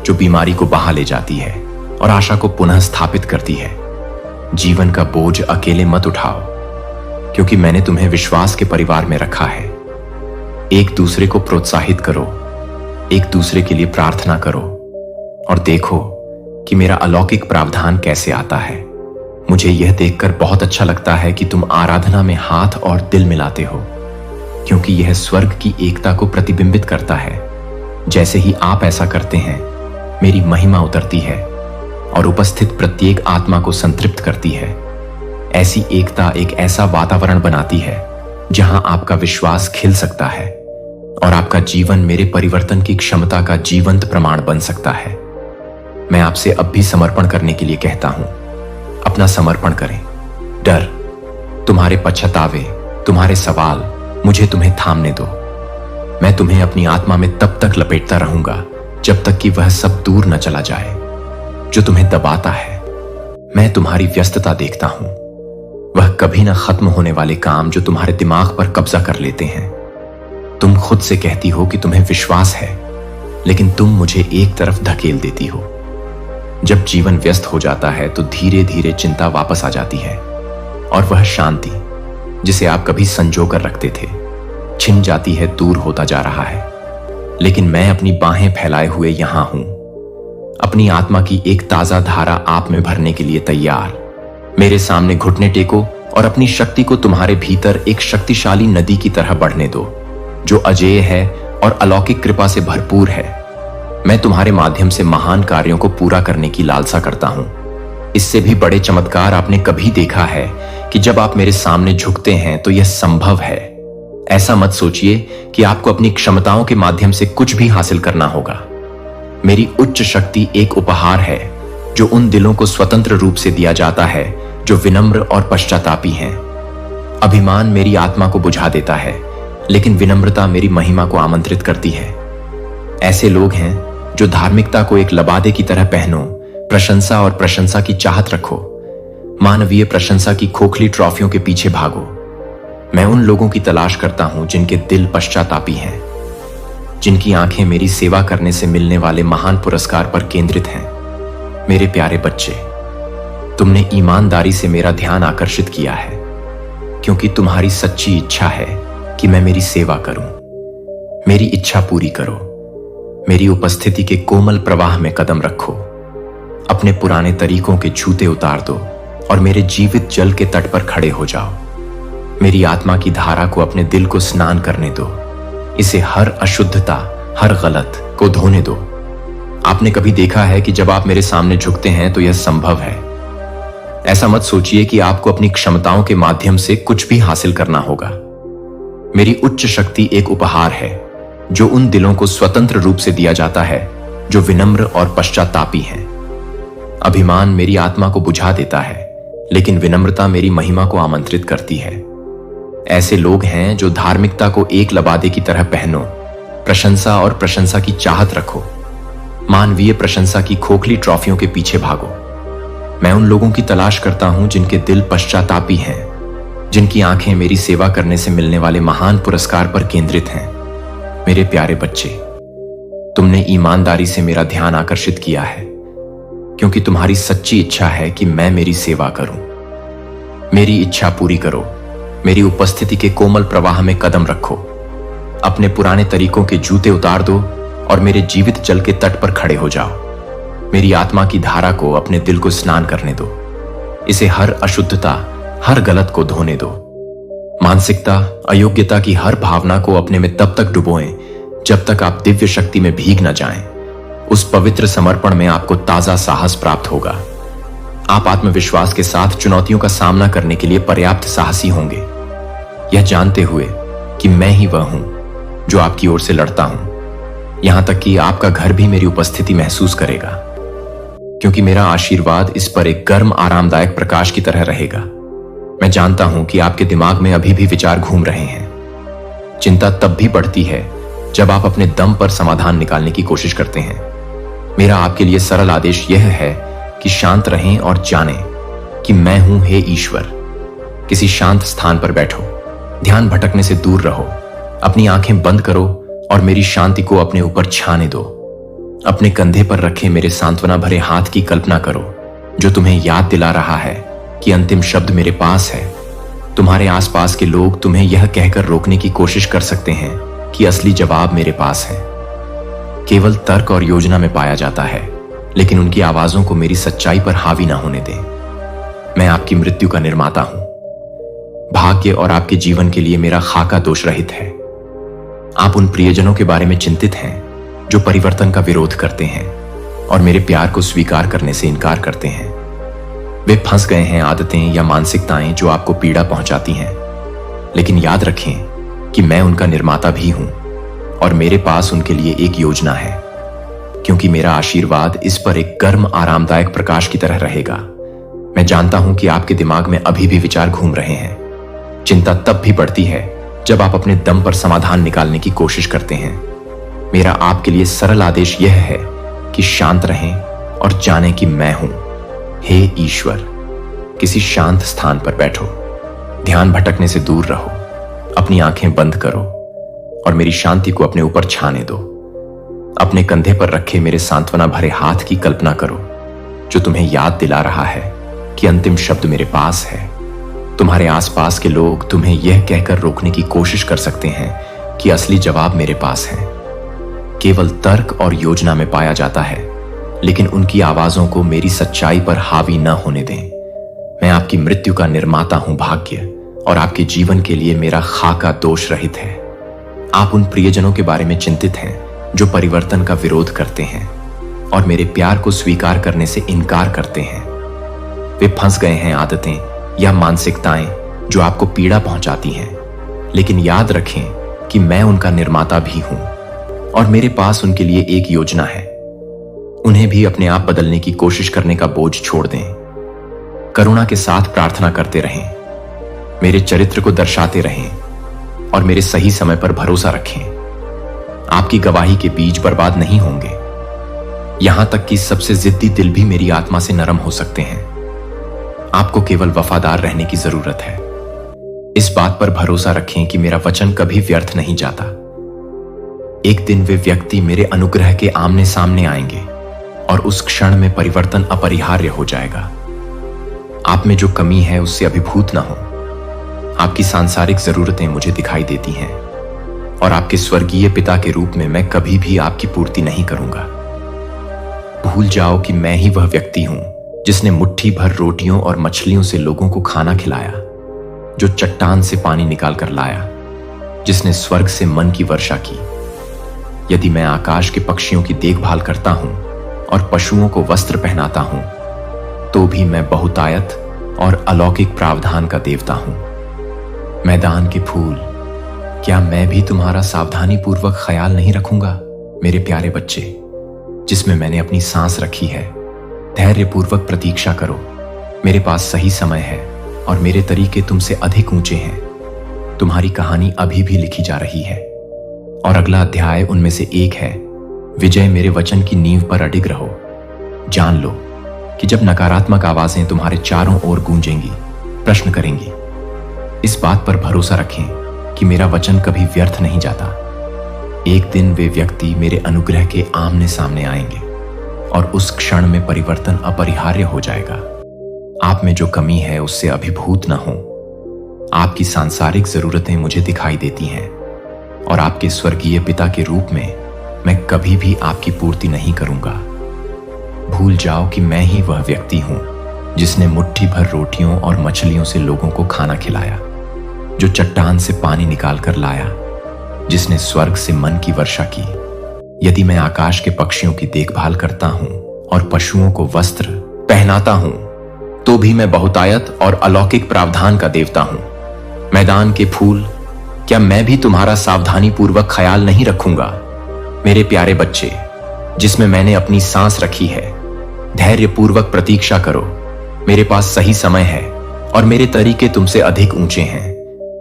जो बीमारी को बहा ले जाती है और आशा को पुनः स्थापित करती है। जीवन का बोझ अकेले मत उठाओ, क्योंकि मैंने तुम्हें विश्वास के परिवार में रखा है। एक दूसरे को प्रोत्साहित करो, एक दूसरे के लिए प्रार्थना करो और देखो कि मेरा अलौकिक प्रावधान कैसे आता है। मुझे यह देखकर बहुत अच्छा लगता है कि तुम आराधना में हाथ और दिल मिलाते हो, क्योंकि यह स्वर्ग की एकता को प्रतिबिंबित करता है। जैसे ही आप ऐसा करते हैं, मेरी महिमा उतरती है और उपस्थित प्रत्येक आत्मा को संतृप्त करती है। ऐसी एकता एक ऐसा वातावरण बनाती है जहां आपका विश्वास खिल सकता है और आपका जीवन मेरे परिवर्तन की क्षमता का जीवंत प्रमाण बन सकता है। मैं आपसे अब भी समर्पण करने के लिए कहता हूं, अपना समर्पण करें। डर, तुम्हारे पश्चातावे, तुम्हारे सवाल, मुझे तुम्हें थामने दो। मैं तुम्हें अपनी आत्मा में तब तक लपेटता रहूंगा जब तक कि वह सब दूर न चला जाए जो तुम्हें दबाता है। मैं तुम्हारी व्यस्तता देखता हूं, वह कभी न खत्म होने वाले काम जो तुम्हारे दिमाग पर कब्जा कर लेते हैं। तुम खुद से कहती हो कि तुम्हें विश्वास है, लेकिन तुम मुझे एक तरफ धकेल देती हो। जब जीवन व्यस्त हो जाता है तो धीरे धीरे चिंता वापस आ जाती है और वह शांति जिसे आप कभी संजो कर रखते थे छिन जाती है, दूर होता जा रहा है। लेकिन मैं अपनी बाहें फैलाए हुए यहां हूं, अपनी आत्मा की एक ताजा धारा आप में भरने के लिए तैयार। मेरे सामने घुटने टेको और अपनी शक्ति को तुम्हारे भीतर एक शक्तिशाली नदी की तरह बढ़ने दो, जो अजेय है और अलौकिक कृपा से भरपूर है। मैं तुम्हारे माध्यम से महान कार्यों को पूरा करने की लालसा करता हूं। इससे भी बड़े चमत्कार आपने कभी देखा है कि जब आप मेरे सामने झुकते हैं तो यह संभव है। ऐसा मत सोचिए कि आपको अपनी क्षमताओं के माध्यम से कुछ भी हासिल करना होगा। मेरी उच्च शक्ति एक उपहार है जो उन दिलों को स्वतंत्र रूप से दिया जाता है जो विनम्र और पश्चातापी हैं। अभिमान मेरी आत्मा को बुझा देता है, लेकिन विनम्रता मेरी महिमा को आमंत्रित करती है। ऐसे लोग हैं जो धार्मिकता को एक लबादे की तरह पहनो, प्रशंसा और प्रशंसा की चाहत रखो, मानवीय प्रशंसा की खोखली ट्रॉफियों के पीछे भागो। मैं उन लोगों की तलाश करता हूं जिनके दिल पश्चातापी हैं, जिनकी आंखें मेरी सेवा करने से मिलने वाले महान पुरस्कार पर केंद्रित हैं। मेरे प्यारे बच्चे, तुमने ईमानदारी से मेरा ध्यान आकर्षित किया है, क्योंकि तुम्हारी सच्ची इच्छा है कि मैं मेरी सेवा करूं। मेरी इच्छा पूरी करो, मेरी उपस्थिति के कोमल प्रवाह में कदम रखो अपने पुराने तरीकों के जूते उतार दो और मेरे जीवित जल के तट पर खड़े हो जाओ। मेरी आत्मा की धारा को अपने दिल को स्नान करने दो। इसे हर अशुद्धता, हर गलत को धोने दो। आपने कभी देखा है कि जब आप मेरे सामने झुकते हैं तो यह संभव है। ऐसा मत सोचिए कि आपको अपनी क्षमताओं के माध्यम से कुछ भी हासिल करना होगा। मेरी उच्च शक्ति एक उपहार है जो उन दिलों को स्वतंत्र रूप से दिया जाता है जो विनम्र और पश्चातापी हैं। अभिमान मेरी आत्मा को बुझा देता है, लेकिन विनम्रता मेरी महिमा को आमंत्रित करती है। ऐसे लोग हैं जो धार्मिकता को एक लबादे की तरह पहनो, प्रशंसा और प्रशंसा की चाहत रखो, मानवीय प्रशंसा की खोखली ट्रॉफियों के पीछे भागो। मैं उन लोगों की तलाश करता हूं जिनके दिल पश्चातापी हैं, जिनकी आंखें मेरी सेवा करने से मिलने वाले महान पुरस्कार पर केंद्रित हैं। मेरे प्यारे बच्चे, तुमने ईमानदारी से मेरा ध्यान आकर्षित किया है, क्योंकि तुम्हारी सच्ची इच्छा है कि मैं मेरी सेवा करूं। मेरी इच्छा पूरी करो। मेरी उपस्थिति के कोमल प्रवाह में कदम रखो। अपने पुराने तरीकों के जूते उतार दो और मेरे जीवित जल के तट पर खड़े हो जाओ। मेरी आत्मा की धारा को अपने दिल को स्नान करने दो। इसे हर अशुद्धता, हर गलत को धोने दो। मानसिकता, अयोग्यता की हर भावना को अपने में तब तक डुबोएं जब तक आप दिव्य शक्ति में भीग न जाएं। उस पवित्र समर्पण में आपको ताजा साहस प्राप्त होगा। आप आत्मविश्वास के साथ चुनौतियों का सामना करने के लिए पर्याप्त साहसी होंगे, यह जानते हुए कि मैं ही वह हूं जो आपकी ओर से लड़ता हूं। यहां तक कि आपका घर भी मेरी उपस्थिति महसूस करेगा, क्योंकि मेरा आशीर्वाद इस पर एक गर्म आरामदायक प्रकाश की तरह रहेगा। मैं जानता हूं कि आपके दिमाग में अभी भी विचार घूम रहे हैं। चिंता तब भी बढ़ती है जब आप अपने दम पर समाधान निकालने की कोशिश करते हैं। मेरा आपके लिए सरल आदेश यह है कि शांत रहें और जानें कि मैं हूं, हे ईश्वर। किसी शांत स्थान पर बैठो, ध्यान भटकने से दूर रहो, अपनी आंखें बंद करो और मेरी शांति को अपने ऊपर छाने दो। अपने कंधे पर रखे मेरे सांत्वना भरे हाथ की कल्पना करो, जो तुम्हें याद दिला रहा है कि अंतिम शब्द मेरे पास है। तुम्हारे आसपास के लोग तुम्हें यह कहकर रोकने की कोशिश कर सकते हैं कि असली जवाब मेरे पास है। केवल तर्क और योजना में पाया जाता है, लेकिन उनकी आवाजों को मेरी सच्चाई पर हावी ना होने दें। मैं आपकी मृत्यु का निर्माता हूं। भाग्य और आपके जीवन के लिए मेरा खाका दोष रहित है। आप उन प्रियजनों के बारे में चिंतित हैं जो परिवर्तन का विरोध करते हैं और मेरे प्यार को स्वीकार करने से इनकार करते हैं। वे फंस गए हैं आदतें या मानसिकताएं जो आपको पीड़ा पहुंचाती हैं, लेकिन याद रखें कि मैं उनका निर्माता भी हूं और मेरे पास उनके लिए एक योजना है, क्योंकि मेरा आशीर्वाद इस पर एक गर्म आरामदायक प्रकाश की तरह रहेगा। मैं जानता हूं कि आपके दिमाग में अभी भी विचार घूम रहे हैं। चिंता तब भी बढ़ती है जब आप अपने दम पर समाधान निकालने की कोशिश करते हैं। मेरा आपके लिए सरल आदेश यह है कि शांत रहें और जानें कि मैं हूं, हे ईश्वर। किसी शांत स्थान पर बैठो, ध्यान भटकने से दूर रहो, अपनी आंखें बंद करो और मेरी शांति को अपने ऊपर छाने दो। अपने कंधे पर रखे मेरे सांत्वना भरे हाथ की कल्पना करो, जो तुम्हें याद दिला रहा है कि अंतिम शब्द मेरे पास है। तुम्हारे आसपास के लोग तुम्हें यह कहकर रोकने की कोशिश कर सकते हैं कि असली जवाब मेरे पास है। केवल तर्क और योजना में पाया जाता है, लेकिन उनकी आवाजों को मेरी सच्चाई पर हावी न होने दें। मैं आपकी मृत्यु का निर्माता हूं भाग्य, और आपके जीवन के लिए मेरा खाका दोष रहित है। आप उन प्रियजनों के बारे में चिंतित हैं जो परिवर्तन का विरोध करते हैं और मेरे प्यार को स्वीकार करने से इनकार करते हैं। वे फंस गए हैं आदतें या मानसिकताएं जो आपको पीड़ा पहुंचाती हैं, लेकिन याद रखें कि मैं उनका निर्माता भी हूं और मेरे पास उनके लिए एक योजना है। उन्हें भी अपने आप बदलने की कोशिश करने का बोझ छोड़ दें। करुणा के साथ प्रार्थना करते रहें, मेरे चरित्र को दर्शाते रहें और मेरे सही समय पर भरोसा रखें। आपकी गवाही के बीज बर्बाद नहीं होंगे। यहां तक कि सबसे जिद्दी दिल भी मेरी आत्मा से नरम हो सकते हैं। आपको केवल वफादार रहने की जरूरत है। इस बात पर भरोसा रखें कि मेरा वचन कभी व्यर्थ नहीं जाता। एक दिन वे व्यक्ति मेरे अनुग्रह के आमने सामने आएंगे और उस क्षण में परिवर्तन अपरिहार्य हो जाएगा। आप में जो कमी है उससे अभिभूत ना हो। आपकी सांसारिक जरूरतें मुझे दिखाई देती हैं और आपके स्वर्गीय पिता के रूप में मैं कभी भी आपकी पूर्ति नहीं करूंगा। भूल जाओ कि मैं ही वह व्यक्ति हूं जिसने मुट्ठी भर रोटियों और मछलियों से लोगों को खाना खिलाया, जो चट्टान से पानी निकाल कर लाया, जिसने स्वर्ग से मन की वर्षा की। यदि मैं आकाश के पक्षियों की देखभाल करता हूं और पशुओं को वस्त्र पहनाता हूं, तो भी मैं बहुतायत और अलौकिक प्रावधान का देवता हूं। मैदान के फूल, क्या मैं भी तुम्हारा सावधानी पूर्वक ख्याल नहीं रखूंगा, मेरे प्यारे बच्चे, जिसमें मैंने अपनी सांस रखी है। धैर्य पूर्वक प्रतीक्षा करो, मेरे पास सही समय है और मेरे तरीके तुमसे अधिक ऊंचे हैं। तुम्हारी कहानी अभी भी लिखी जा रही है और अगला अध्याय उनमें से एक है। विजय मेरे वचन की नींव पर अडिग रहो। जान लो कि जब नकारात्मक आवाजें तुम्हारे चारों ओर गूंजेंगी, प्रश्न करेंगी, इस बात पर भरोसा रखें कि मेरा वचन कभी व्यर्थ नहीं जाता। एक दिन वे व्यक्ति मेरे अनुग्रह के आमने सामने आएंगे और उस क्षण में परिवर्तन अपरिहार्य हो जाएगा। आप में जो कमी है उससे अभिभूत न हो। आपकी सांसारिक जरूरतें मुझे दिखाई देती हैं और आपके स्वर्गीय पिता के रूप में मैं कभी भी आपकी पूर्ति नहीं करूंगा। भूल जाओ कि मैं ही वह व्यक्ति हूं जिसने मुट्ठी भर रोटियों और मछलियों से लोगों को खाना खिलाया, जो चट्टान से पानी निकाल कर लाया, जिसने स्वर्ग से मन की वर्षा की। यदि मैं आकाश के पक्षियों की देखभाल करता हूं और पशुओं को वस्त्र पहनाता हूं, तो भी मैं बहुतायत और अलौकिक प्रावधान का देवता हूं। मैदान के फूल, क्या मैं भी तुम्हारा सावधानी पूर्वक ख्याल नहीं रखूंगा, मेरे प्यारे बच्चे, जिसमें मैंने अपनी सांस रखी है। धैर्य पूर्वक प्रतीक्षा करो, मेरे पास सही समय है और मेरे तरीके तुमसे अधिक ऊंचे हैं।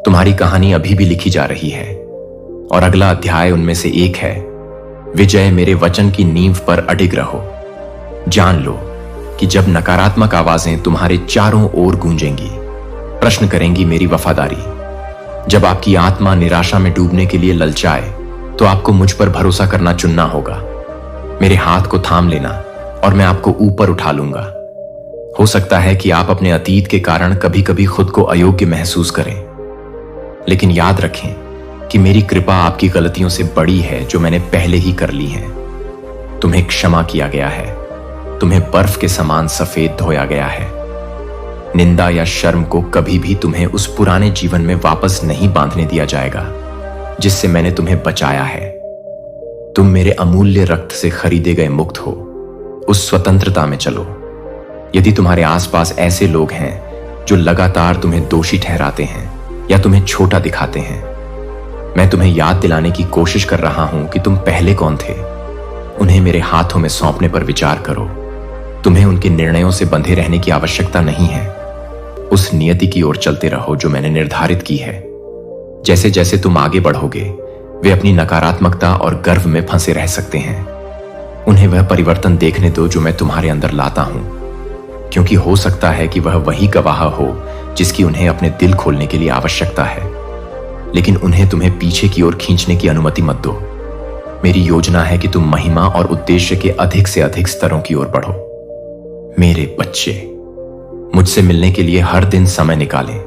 तुम्हारी कहानी अभी भी लिखी जा रही है और अगला अध्याय उनमें से एक है। विजय मेरे वचन की नींव पर अडिग रहो। जान लो कि जब नकारात्मक आवाजें तुम्हारे चारों ओर गूंजेंगी, प्रश्न करेंगी मेरी वफादारी, जब आपकी आत्मा निराशा में डूबने के लिए ललचाए, तो आपको मुझ पर भरोसा करना चुनना होगा। मेरे हाथ को थाम लेना और मैं आपको ऊपर उठा लूंगा। हो सकता है कि आप अपने अतीत के कारण कभी कभी खुद को अयोग्य महसूस करें, लेकिन याद रखें कि मेरी कृपा आपकी गलतियों से बड़ी है जो मैंने पहले ही कर ली है। तुम्हें क्षमा किया गया है, तुम्हें बर्फ के समान सफेद धोया गया है। निंदा या शर्म को कभी भी तुम्हें उस पुराने जीवन में वापस नहीं बांधने दिया जाएगा जिससे मैंने तुम्हें बचाया है। तुम मेरे अमूल्य रक्त से खरीदे गए मुक्त हो। उस स्वतंत्रता में चलो। यदि तुम्हारे आसपास ऐसे लोग हैं जो लगातार तुम्हें दोषी ठहराते हैं या तुम्हें छोटा दिखाते हैं, मैं तुम्हें याद दिलाने की कोशिश कर रहा हूं कि तुम पहले कौन थे। उन्हें मेरे हाथों में सौंपने पर विचार करो। तुम्हें उनके निर्णयों से बंधे रहने की आवश्यकता नहीं है। उस नियति की ओर चलते रहो जो मैंने निर्धारित की है। जैसे जैसे तुम आगे बढ़ोगे, वे अपनी नकारात्मकता और गर्व में फंसे रह सकते हैं। उन्हें वह परिवर्तन देखने दो जो मैं तुम्हारे अंदर लाता हूं, क्योंकि हो सकता है कि वह वही गवाह हो जिसकी उन्हें अपने दिल खोलने के लिए आवश्यकता है। लेकिन उन्हें तुम्हें पीछे की ओर खींचने की अनुमति मत दो। मेरी योजना है कि तुम महिमा और उद्देश्य के अधिक से अधिक स्तरों की ओर बढ़ो। मेरे बच्चे, मुझसे मिलने के लिए हर दिन समय निकालें,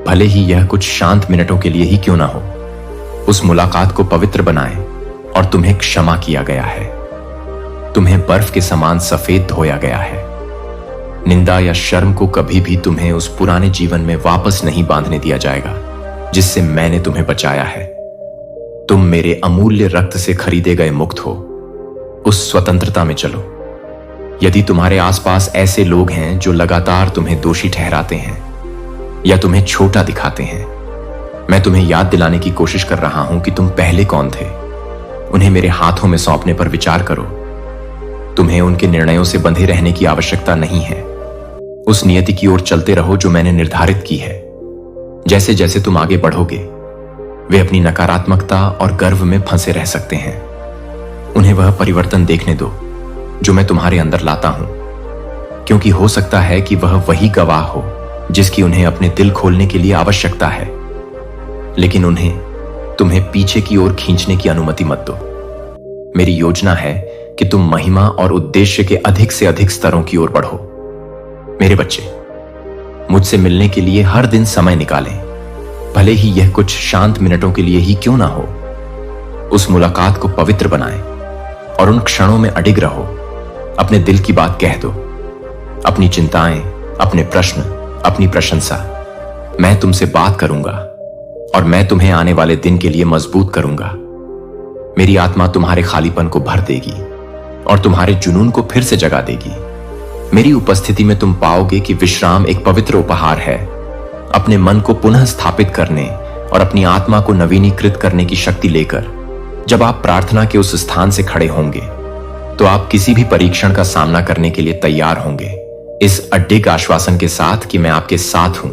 भले ही यह कुछ शांत मिनटों के लिए ही क्यों ना हो। उस मुलाकात को पवित्र बनाएं और तुम्हें क्षमा किया गया है। तुम्हें बर्फ के समान सफेद धोया गया है। निंदा या शर्म को कभी भी तुम्हें उस पुराने जीवन में वापस नहीं बांधने दिया जाएगा जिससे मैंने तुम्हें बचाया है। तुम मेरे अमूल्य रक्त से खरीदे गए मुक्त हो। उस स्वतंत्रता में चलो। यदि तुम्हारे आसपास ऐसे लोग हैं जो लगातार तुम्हें दोषी ठहराते हैं या तुम्हें छोटा दिखाते हैं, मैं तुम्हें याद दिलाने की कोशिश कर रहा हूं कि तुम पहले कौन थे। उन्हें मेरे हाथों में सौंपने पर विचार करो। तुम्हें उनके निर्णयों से बंधे रहने की आवश्यकता नहीं है। उस नियति की ओर चलते रहो जो मैंने निर्धारित की है। जैसे जैसे तुम आगे बढ़ोगे, वे अपनी नकारात्मकता और गर्व में फंसे रह सकते हैं। उन्हें वह परिवर्तन देखने दो जो मैं तुम्हारे अंदर लाता हूं, क्योंकि हो सकता है कि वह वही गवाह हो जिसकी उन्हें अपने दिल खोलने के लिए आवश्यकता है। लेकिन उन्हें तुम्हें पीछे की ओर खींचने की अनुमति मत दो। मेरी योजना है कि तुम महिमा और उद्देश्य के अधिक से अधिक स्तरों की ओर बढ़ो। मेरे बच्चे, मुझसे मिलने के लिए हर दिन समय निकालें, भले ही यह कुछ शांत मिनटों के लिए ही क्यों ना हो। उस मुलाकात को पवित्र बनाएं और उन क्षणों में अडिग रहो अपने दिल की बात कह दो, अपनी चिंताएं, अपने प्रश्न, अपनी प्रशंसा। मैं तुमसे बात करूंगा और मैं तुम्हें आने वाले दिन के लिए मजबूत करूंगा। मेरी आत्मा तुम्हारे खालीपन को भर देगी और तुम्हारे जुनून को फिर से जगा देगी। मेरी उपस्थिति में तुम पाओगे कि विश्राम एक पवित्र उपहार है। अपने मन को पुनः स्थापित करने और अपनी आत्मा को नवीनीकृत करने की शक्ति लेकर जब आप प्रार्थना के उस स्थान से खड़े होंगे तो आप किसी भी परीक्षण का सामना करने के लिए तैयार होंगे, इस अडिग आश्वासन के साथ कि मैं आपके साथ हूं।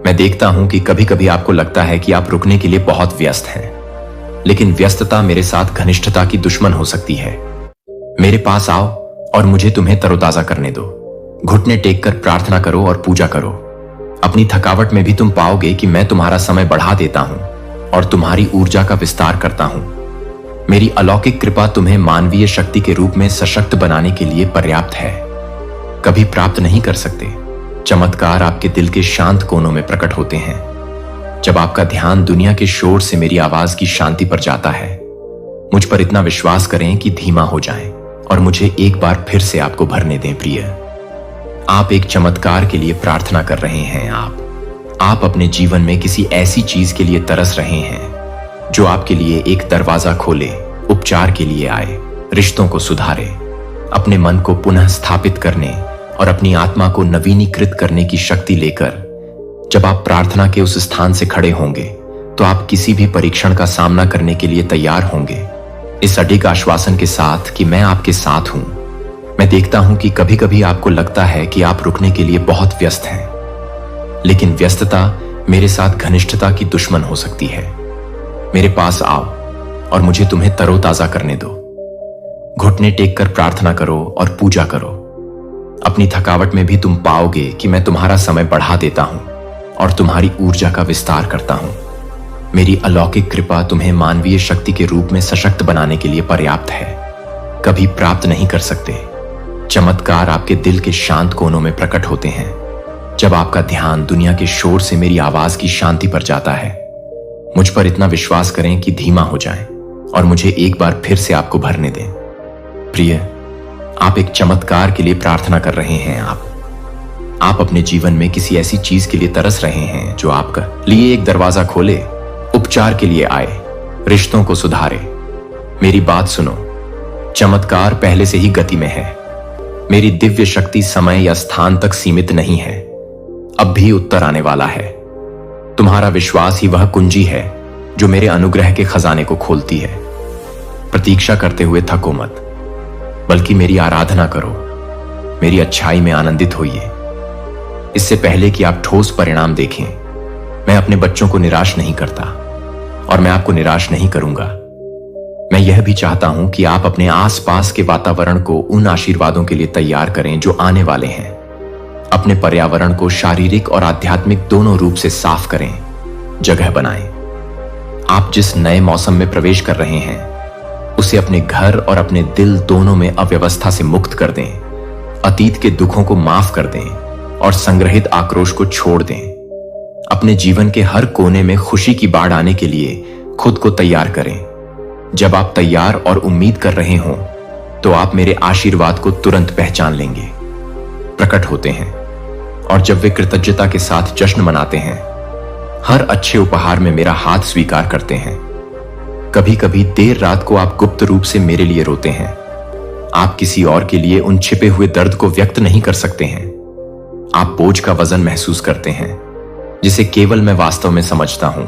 मैं देखता हूं कि कभी कभी आपको लगता है कि आप रुकने के लिए बहुत व्यस्त हैं, लेकिन व्यस्तता मेरे साथ घनिष्ठता की दुश्मन हो सकती है। मेरे पास आओ और मुझे तुम्हें तरोताजा करने दो। घुटने टेक कर प्रार्थना करो और पूजा करो। अपनी थकावट में भी तुम पाओगे कि मैं तुम्हारा समय बढ़ा देता हूं और तुम्हारी ऊर्जा का विस्तार करता हूं। मेरी अलौकिक कृपा तुम्हें मानवीय शक्ति के रूप में सशक्त बनाने के लिए पर्याप्त है। कभी प्राप्त नहीं कर सकते। चमत्कार आपके दिल के शांत कोनों में प्रकट होते हैं। जब आपका ध्यान दुनिया के शोर से मेरी आवाज की शांति पर जाता है, मुझ पर इतना विश्वास करें कि धीमा हो जाएं और मुझे एक बार फिर से आपको भरने दें। प्रिय, आप एक चमत्कार के लिए प्रार्थना कर रहे हैं। आप अपने जीवन में किसी ऐसी चीज के लिए तरस रहे हैं जो आपके लिए एक दरवाजा खोले, उपचार के लिए आए, रिश्तों को सुधारे, अपने मन को पुनः स्थापित करने और अपनी आत्मा को नवीनीकृत करने की शक्ति लेकर जब आप प्रार्थना के उस स्थान से खड़े होंगे तो आप किसी भी परीक्षण का सामना करने के लिए तैयार होंगे, इस अडिग आश्वासन के साथ कि मैं आपके साथ हूं। मैं देखता हूं कि कभी कभी आपको लगता है कि आप रुकने के लिए बहुत व्यस्त हैं, लेकिन व्यस्तता मेरे साथ घनिष्ठता की दुश्मन हो सकती है। मेरे पास आओ और मुझे तुम्हें तरोताजा करने दो। घुटने टेक कर प्रार्थना करो और पूजा करो। अपनी थकावट में भी तुम पाओगे कि मैं तुम्हारा समय बढ़ा देता हूं और तुम्हारी ऊर्जा का विस्तार करता हूं। मेरी अलौकिक कृपा तुम्हें मानवीय शक्ति के रूप में सशक्त बनाने के लिए पर्याप्त है। कभी प्राप्त नहीं कर सकते। चमत्कार आपके दिल के शांत कोनों में प्रकट होते हैं जब आपका ध्यान दुनिया के शोर से मेरी आवाज की शांति पर जाता है। मुझ पर इतना विश्वास करें कि धीमा हो जाएं और मुझे एक बार फिर से आपको भरने दें। प्रिय, आप एक चमत्कार के लिए प्रार्थना कर रहे हैं। आप अपने जीवन में किसी ऐसी चीज के लिए तरस रहे हैं जो आपका लिए एक दरवाजा खोले, उपचार के लिए आए, रिश्तों को सुधारे। मेरी बात सुनो, चमत्कार पहले से ही गति में है। मेरी दिव्य शक्ति समय या स्थान तक सीमित नहीं है, अब भी उत्तर आने वाला है। तुम्हारा विश्वास ही वह कुंजी है जो मेरे अनुग्रह के खजाने को खोलती है। प्रतीक्षा करते हुए थको मत, बल्कि मेरी आराधना करो। मेरी अच्छाई में आनंदित होइए। इससे पहले कि आप ठोस परिणाम देखें, मैं अपने बच्चों को निराश नहीं करता और मैं आपको निराश नहीं करूंगा। मैं यह भी चाहता हूं कि आप अपने आसपास के वातावरण को उन आशीर्वादों के लिए तैयार करें जो आने वाले हैं। अपने पर्यावरण को शारीरिक और आध्यात्मिक दोनों रूप से साफ करें, जगह बनाएं। आप जिस नए मौसम में प्रवेश कर रहे हैं उसे अपने घर और अपने दिल दोनों में अव्यवस्था से मुक्त कर दें। अतीत के दुखों को माफ कर दें और संग्रहित आक्रोश को छोड़ दें। अपने जीवन के हर कोने में खुशी की बाढ़ आने के लिए खुद को तैयार करें। जब आप तैयार और उम्मीद कर रहे हों तो आप मेरे आशीर्वाद को तुरंत पहचान लेंगे। प्रकट होते हैं और जब वे कृतज्ञता के साथ जश्न मनाते हैं, हर अच्छे उपहार में मेरा हाथ स्वीकार करते हैं। कभी कभी देर रात को आप गुप्त रूप से मेरे लिए रोते हैं। आप किसी और के लिए उन छिपे हुए दर्द को व्यक्त नहीं कर सकते हैं। आप बोझ का वजन महसूस करते हैं जिसे केवल मैं वास्तव में समझता हूं।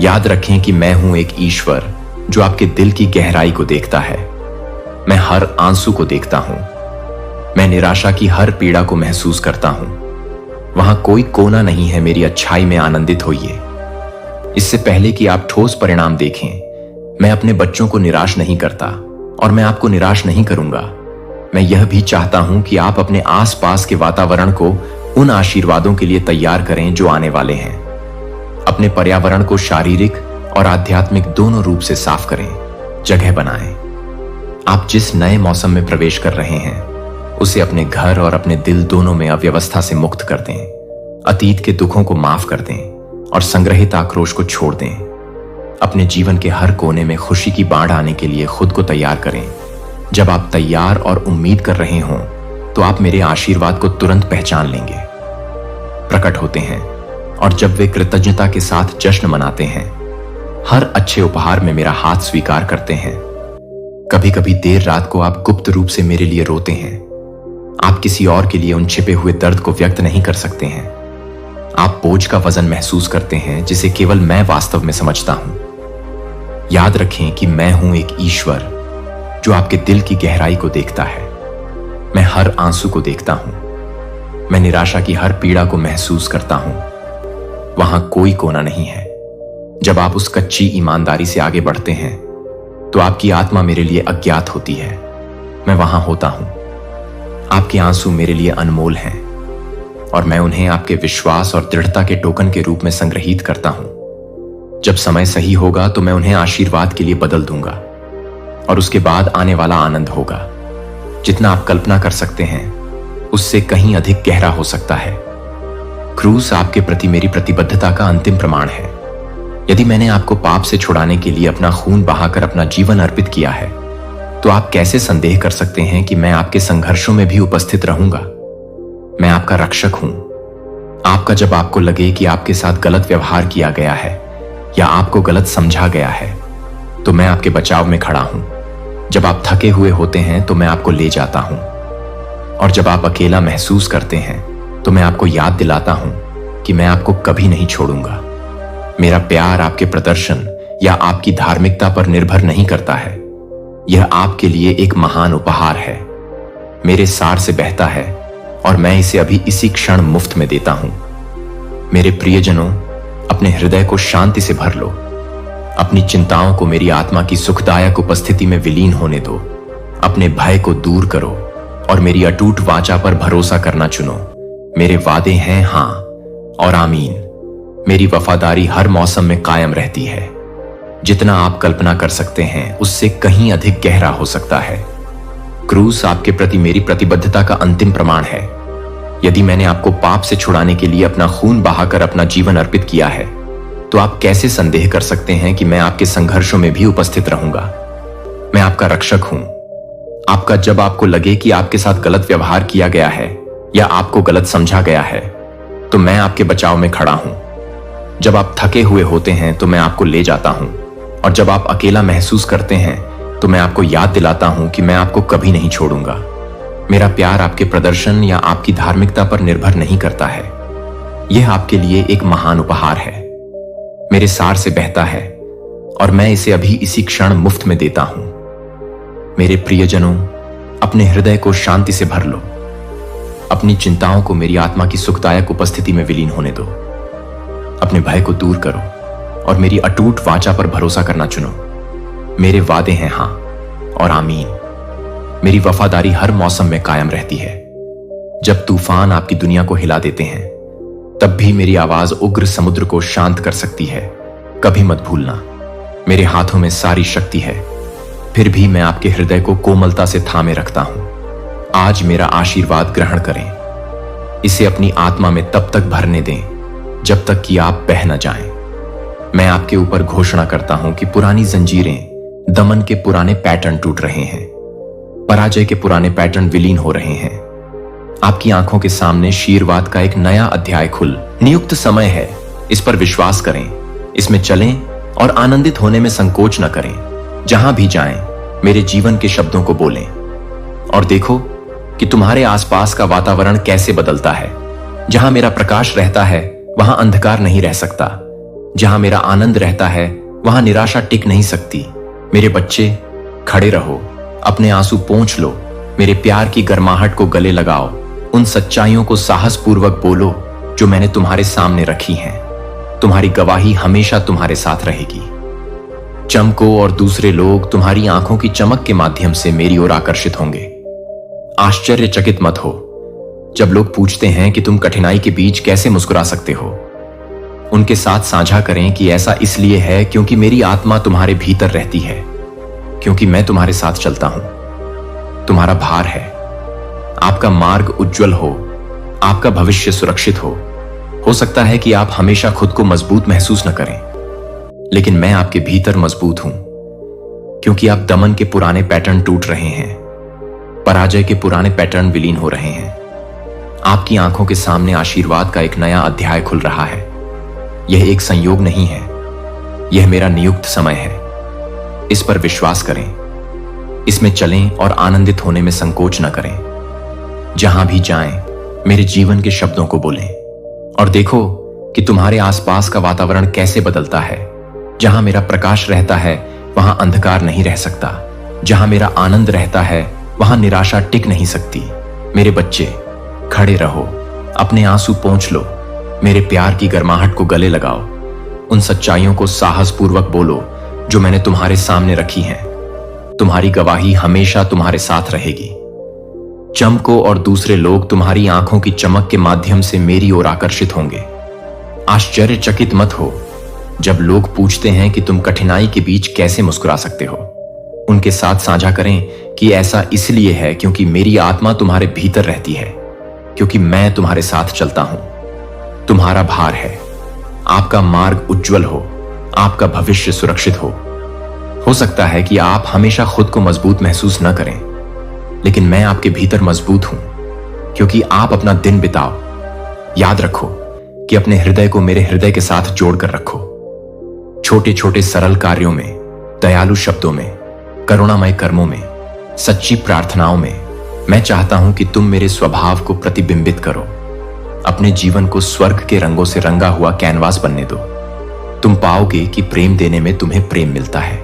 याद रखें कि मैं हूं एक ईश्वर जो आपके दिल की गहराई को देखता है। मैं हर आंसू को देखता हूं। मैं निराशा की हर पीड़ा को महसूस करता हूं। वहां कोई कोना नहीं है। मेरी अच्छाई में आनंदित होइए। इससे पहले कि आप ठोस परिणाम देखें, मैं अपने बच्चों को निराश नहीं करता और मैं आपको निराश नहीं करूंगा। मैं यह भी चाहता हूं कि आप अपने आसपास के वातावरण को उन आशीर्वादों के लिए तैयार करें जो आने वाले हैं। अपने पर्यावरण को शारीरिक और आध्यात्मिक दोनों रूप से साफ करें, जगह बनाएं। आप जिस नए मौसम में प्रवेश कर रहे हैं उसे अपने घर और अपने दिल दोनों में अव्यवस्था से मुक्त कर दें। अतीत के दुखों को माफ कर दें और संग्रहित आक्रोश को छोड़ दें। अपने जीवन के हर कोने में खुशी की बाढ़ आने के लिए खुद को तैयार करें। जब आप तैयार और उम्मीद कर रहे हों तो आप मेरे आशीर्वाद को तुरंत पहचान लेंगे। प्रकट होते हैं और जब वे कृतज्ञता के साथ जश्न मनाते हैं, हर अच्छे उपहार में मेरा हाथ स्वीकार करते हैं। कभी कभी देर रात को आप गुप्त रूप से मेरे लिए रोते हैं। आप किसी और के लिए उन छिपे हुए दर्द को व्यक्त नहीं कर सकते हैं। आप बोझ का वजन महसूस करते हैं जिसे केवल मैं वास्तव में समझता हूं। याद रखें कि मैं हूं एक ईश्वर जो आपके दिल की गहराई को देखता है। मैं हर आंसू को देखता हूं। मैं निराशा की हर पीड़ा को महसूस करता हूं। वहां कोई कोना नहीं है। जब आप उस कच्ची ईमानदारी से आगे बढ़ते हैं तो आपकी आत्मा मेरे लिए अज्ञात होती है। मैं वहां होता हूं। आपके आंसू मेरे लिए अनमोल हैं और मैं उन्हें आपके विश्वास और दृढ़ता के टोकन के रूप में संग्रहित करता हूं। जब समय सही होगा तो मैं उन्हें आशीर्वाद के लिए बदल दूंगा और उसके बाद आने वाला आनंद होगा जितना आप कल्पना कर सकते हैं उससे कहीं अधिक गहरा हो सकता है। क्रूस आपके प्रति मेरी प्रतिबद्धता का अंतिम प्रमाण है। यदि मैंने आपको पाप से छुड़ाने के लिए अपना खून बहाकर अपना जीवन अर्पित किया है तो आप कैसे संदेह कर सकते हैं कि मैं आपके संघर्षों में भी उपस्थित रहूंगा। मैं आपका रक्षक हूं। आपका जब आपको लगे कि आपके साथ गलत व्यवहार किया गया है या आपको गलत समझा गया है तो मैं आपके बचाव में खड़ा हूं। जब आप थके हुए होते हैं तो मैं आपको ले जाता हूं और जब आप अकेला महसूस करते हैं तो मैं आपको याद दिलाता हूं कि मैं आपको कभी नहीं छोड़ूंगा। मेरा प्यार आपके प्रदर्शन या आपकी धार्मिकता पर निर्भर नहीं करता है। यह आपके लिए एक महान उपहार है। मेरे सार से बहता है और मैं इसे अभी इसी क्षण मुफ्त में देता हूं। मेरे प्रियजनों, अपने हृदय को शांति से भर लो। अपनी चिंताओं को मेरी आत्मा की सुखदायक उपस्थिति में विलीन होने दो। अपने भय को दूर करो और मेरी अटूट वाचा पर भरोसा करना चुनो। मेरे वादे हैं हां और आमीन। मेरी वफादारी हर मौसम में कायम रहती है। जितना आप कल्पना कर सकते हैं उससे कहीं अधिक गहरा हो सकता है। क्रूस आपके प्रति मेरी प्रतिबद्धता का अंतिम प्रमाण है। यदि मैंने आपको पाप से छुड़ाने के लिए अपना खून बहाकर अपना जीवन अर्पित किया है तो आप कैसे संदेह कर सकते हैं कि मैं आपके संघर्षों में भी उपस्थित रहूंगा। मैं आपका रक्षक हूं। आपका जब आपको लगे कि आपके साथ गलत व्यवहार किया गया है या आपको गलत समझा गया है तो मैं आपके बचाव में खड़ा हूं। जब आप थके हुए होते हैं तो मैं आपको ले जाता हूं और जब आप अकेला महसूस करते हैं तो मैं आपको याद दिलाता हूं कि मैं आपको कभी नहीं छोड़ूंगा। मेरा प्यार आपके प्रदर्शन या आपकी धार्मिकता पर निर्भर नहीं करता है। यह आपके लिए एक महान उपहार है। मेरे सार से बहता है और मैं इसे अभी इसी क्षण मुफ्त में देता हूं। मेरे प्रियजनों, अपने हृदय को शांति से भर लो। अपनी चिंताओं को मेरी आत्मा की सुखदायक उपस्थिति में विलीन होने दो। अपने भय को दूर करो और मेरी अटूट वाचा पर भरोसा करना चुनो। मेरे वादे हैं हां और आमीन। मेरी वफादारी हर मौसम में कायम रहती है। जब तूफान आपकी दुनिया को हिला देते हैं तब भी मेरी आवाज उग्र समुद्र को शांत कर सकती है। कभी मत भूलना, मेरे हाथों में सारी शक्ति है, फिर भी मैं आपके हृदय को कोमलता से थामे रखता हूं। आज मेरा आशीर्वाद ग्रहण करें। इसे अपनी आत्मा में तब तक भरने दें जब तक कि आप बह न जाएं। मैं आपके ऊपर घोषणा करता हूं कि पुरानी जंजीरें, दमन के पुराने पैटर्न टूट रहे हैं। पराजय के पुराने पैटर्न विलीन हो रहे हैं। आपकी आंखों के सामने आशीर्वाद का एक नया अध्याय खुल नियुक्त समय है। इस पर विश्वास करें, इसमें चलें और आनंदित होने में संकोच न करें। जहां भी जाएं, मेरे जीवन के शब्दों को बोलें और देखो कि तुम्हारे आसपास का वातावरण कैसे बदलता है। जहां मेरा प्रकाश रहता है वहां अंधकार नहीं रह सकता। जहां मेरा आनंद रहता है वहां निराशा टिक नहीं सकती। मेरे बच्चे, खड़े रहो, अपने आंसू पोंछ लो, मेरे प्यार की गर्माहट को गले लगाओ। उन सच्चाइयों को साहसपूर्वक बोलो जो मैंने तुम्हारे सामने रखी हैं। तुम्हारी गवाही हमेशा तुम्हारे साथ रहेगी। चमको और दूसरे लोग तुम्हारी आंखों की चमक के माध्यम से मेरी ओर आकर्षित होंगे। आश्चर्यचकित मत हो जब लोग पूछते हैं कि तुम कठिनाई के बीच कैसे मुस्कुरा सकते हो। उनके साथ साझा करें कि ऐसा इसलिए है क्योंकि मेरी आत्मा तुम्हारे भीतर रहती है, क्योंकि मैं तुम्हारे साथ चलता हूं। तुम्हारा भार है। आपका मार्ग उज्जवल हो, आपका भविष्य सुरक्षित हो सकता है कि आप हमेशा खुद को मजबूत महसूस न करें, लेकिन मैं आपके भीतर मजबूत हूं, क्योंकि आप दमन के पुराने पैटर्न टूट रहे हैं। पराजय के पुराने पैटर्न विलीन हो रहे हैं। आपकी आंखों के सामने आशीर्वाद का एक नया अध्याय खुल रहा है। यह एक संयोग नहीं है, यह मेरा नियुक्त समय है। इस पर विश्वास करें, इसमें चलें और आनंदित होने में संकोच न करें। जहां भी जाएं, मेरे जीवन के शब्दों को बोलें और देखो कि तुम्हारे आसपास का वातावरण कैसे बदलता है। जहां मेरा प्रकाश रहता है वहां अंधकार नहीं रह सकता। जहां मेरा आनंद रहता है वहां निराशा टिक नहीं सकती। मेरे बच्चे, खड़े रहो, अपने आंसू पोंछ लो, मेरे प्यार की गर्माहट को गले लगाओ। उन सच्चाइयों को साहसपूर्वक बोलो जो मैंने तुम्हारे सामने रखी हैं। तुम्हारी गवाही हमेशा तुम्हारे साथ रहेगी। चमको और दूसरे लोग तुम्हारी आंखों की चमक के माध्यम से मेरी ओर आकर्षित होंगे। आश्चर्यचकित मत हो जब लोग पूछते हैं कि तुम कठिनाई के बीच कैसे मुस्कुरा सकते हो। उनके साथ साझा करें कि ऐसा इसलिए है क्योंकि मेरी आत्मा तुम्हारे भीतर रहती है, क्योंकि मैं तुम्हारे साथ चलता हूं। तुम्हारा भार है, आपका मार्ग उज्जवल हो, आपका भविष्य सुरक्षित हो सकता है कि आप हमेशा खुद को मजबूत महसूस न करें, लेकिन मैं आपके भीतर मजबूत हूं क्योंकि आप अपना दिन बिताओ। याद रखो कि अपने हृदय को मेरे हृदय के साथ जोड़कर रखो। छोटे छोटे सरल कार्यों में, दयालु शब्दों में, करुणामय कर्मों में, सच्ची प्रार्थनाओं में मैं चाहता हूं कि तुम मेरे स्वभाव को प्रतिबिंबित करो। अपने जीवन को स्वर्ग के रंगों से रंगा हुआ कैनवास बनने दो। तुम पाओगे कि प्रेम देने में तुम्हें प्रेम मिलता है।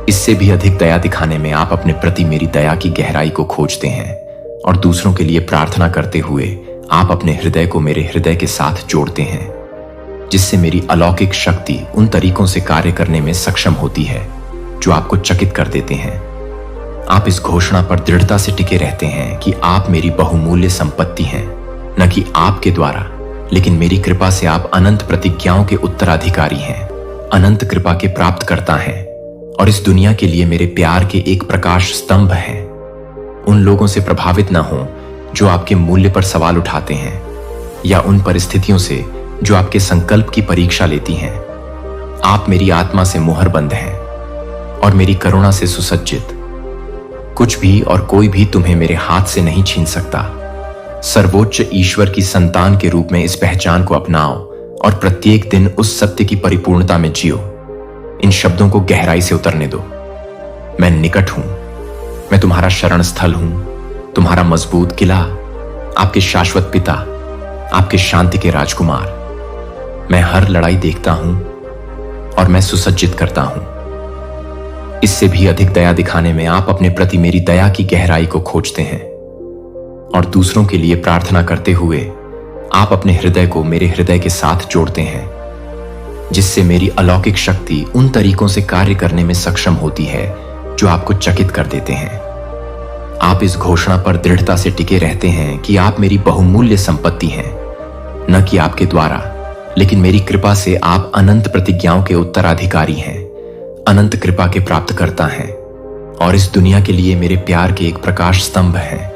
इससे भी अधिक दया दिखाने में आप अपने प्रति मेरी दया की गहराई को खोजते हैं और दूसरों के लिए प्रार्थना करते हुए आप अपने हृदय को मेरे हृदय के साथ जोड़ते हैं, जिससे मेरी अलौकिक शक्ति उन तरीकों से कार्य करने में सक्षम होती है जो आपको चकित कर देते हैं। आप इस घोषणा पर दृढ़ता से टिके रहते हैं कि आप मेरी बहुमूल्य संपत्ति हैं, न कि आपके द्वारा, लेकिन मेरी कृपा से आप अनंत प्रतिज्ञाओं के उत्तराधिकारी हैं, अनंत कृपा के प्राप्तकर्ता हैं और इस दुनिया के लिए मेरे प्यार के एक प्रकाश स्तंभ हैं। उन लोगों से प्रभावित न हो जो आपके मूल्य पर सवाल उठाते हैं, या उन परिस्थितियों से जो आपके संकल्प की परीक्षा लेती हैं। आप मेरी आत्मा से मुहरबंद हैं और मेरी करुणा से सुसज्जित। कुछ भी और कोई भी तुम्हें मेरे हाथ से नहीं छीन सकता। सर्वोच्च ईश्वर की संतान के रूप में इस पहचान को अपनाओ और प्रत्येक दिन उस सत्य की परिपूर्णता में जियो। इन शब्दों को गहराई से उतरने दो। मैं निकट हूं, मैं तुम्हारा शरण स्थल हूं, तुम्हारा मजबूत किला, आपके शाश्वत पिता, आपके शांति के राजकुमार। मैं हर लड़ाई देखता हूं और मैं सुसज्जित करता हूं। इससे भी अधिक दया दिखाने में आप अपने प्रति मेरी दया की गहराई को खोजते हैं और दूसरों के लिए प्रार्थना करते हुए आप अपने हृदय को मेरे हृदय के साथ जोड़ते हैं, जिससे मेरी अलौकिक शक्ति उन तरीकों से कार्य करने में सक्षम होती है जो आपको चकित कर देते हैं। आप इस घोषणा पर दृढ़ता से टिके रहते हैं कि आप मेरी बहुमूल्य संपत्ति हैं, न कि आपके द्वारा, लेकिन मेरी कृपा से आप अनंत प्रतिज्ञाओं के उत्तराधिकारी हैं, अनंत कृपा के प्राप्तकर्ता हैं और इस दुनिया के लिए मेरे प्यार के एक प्रकाश स्तंभ हैं।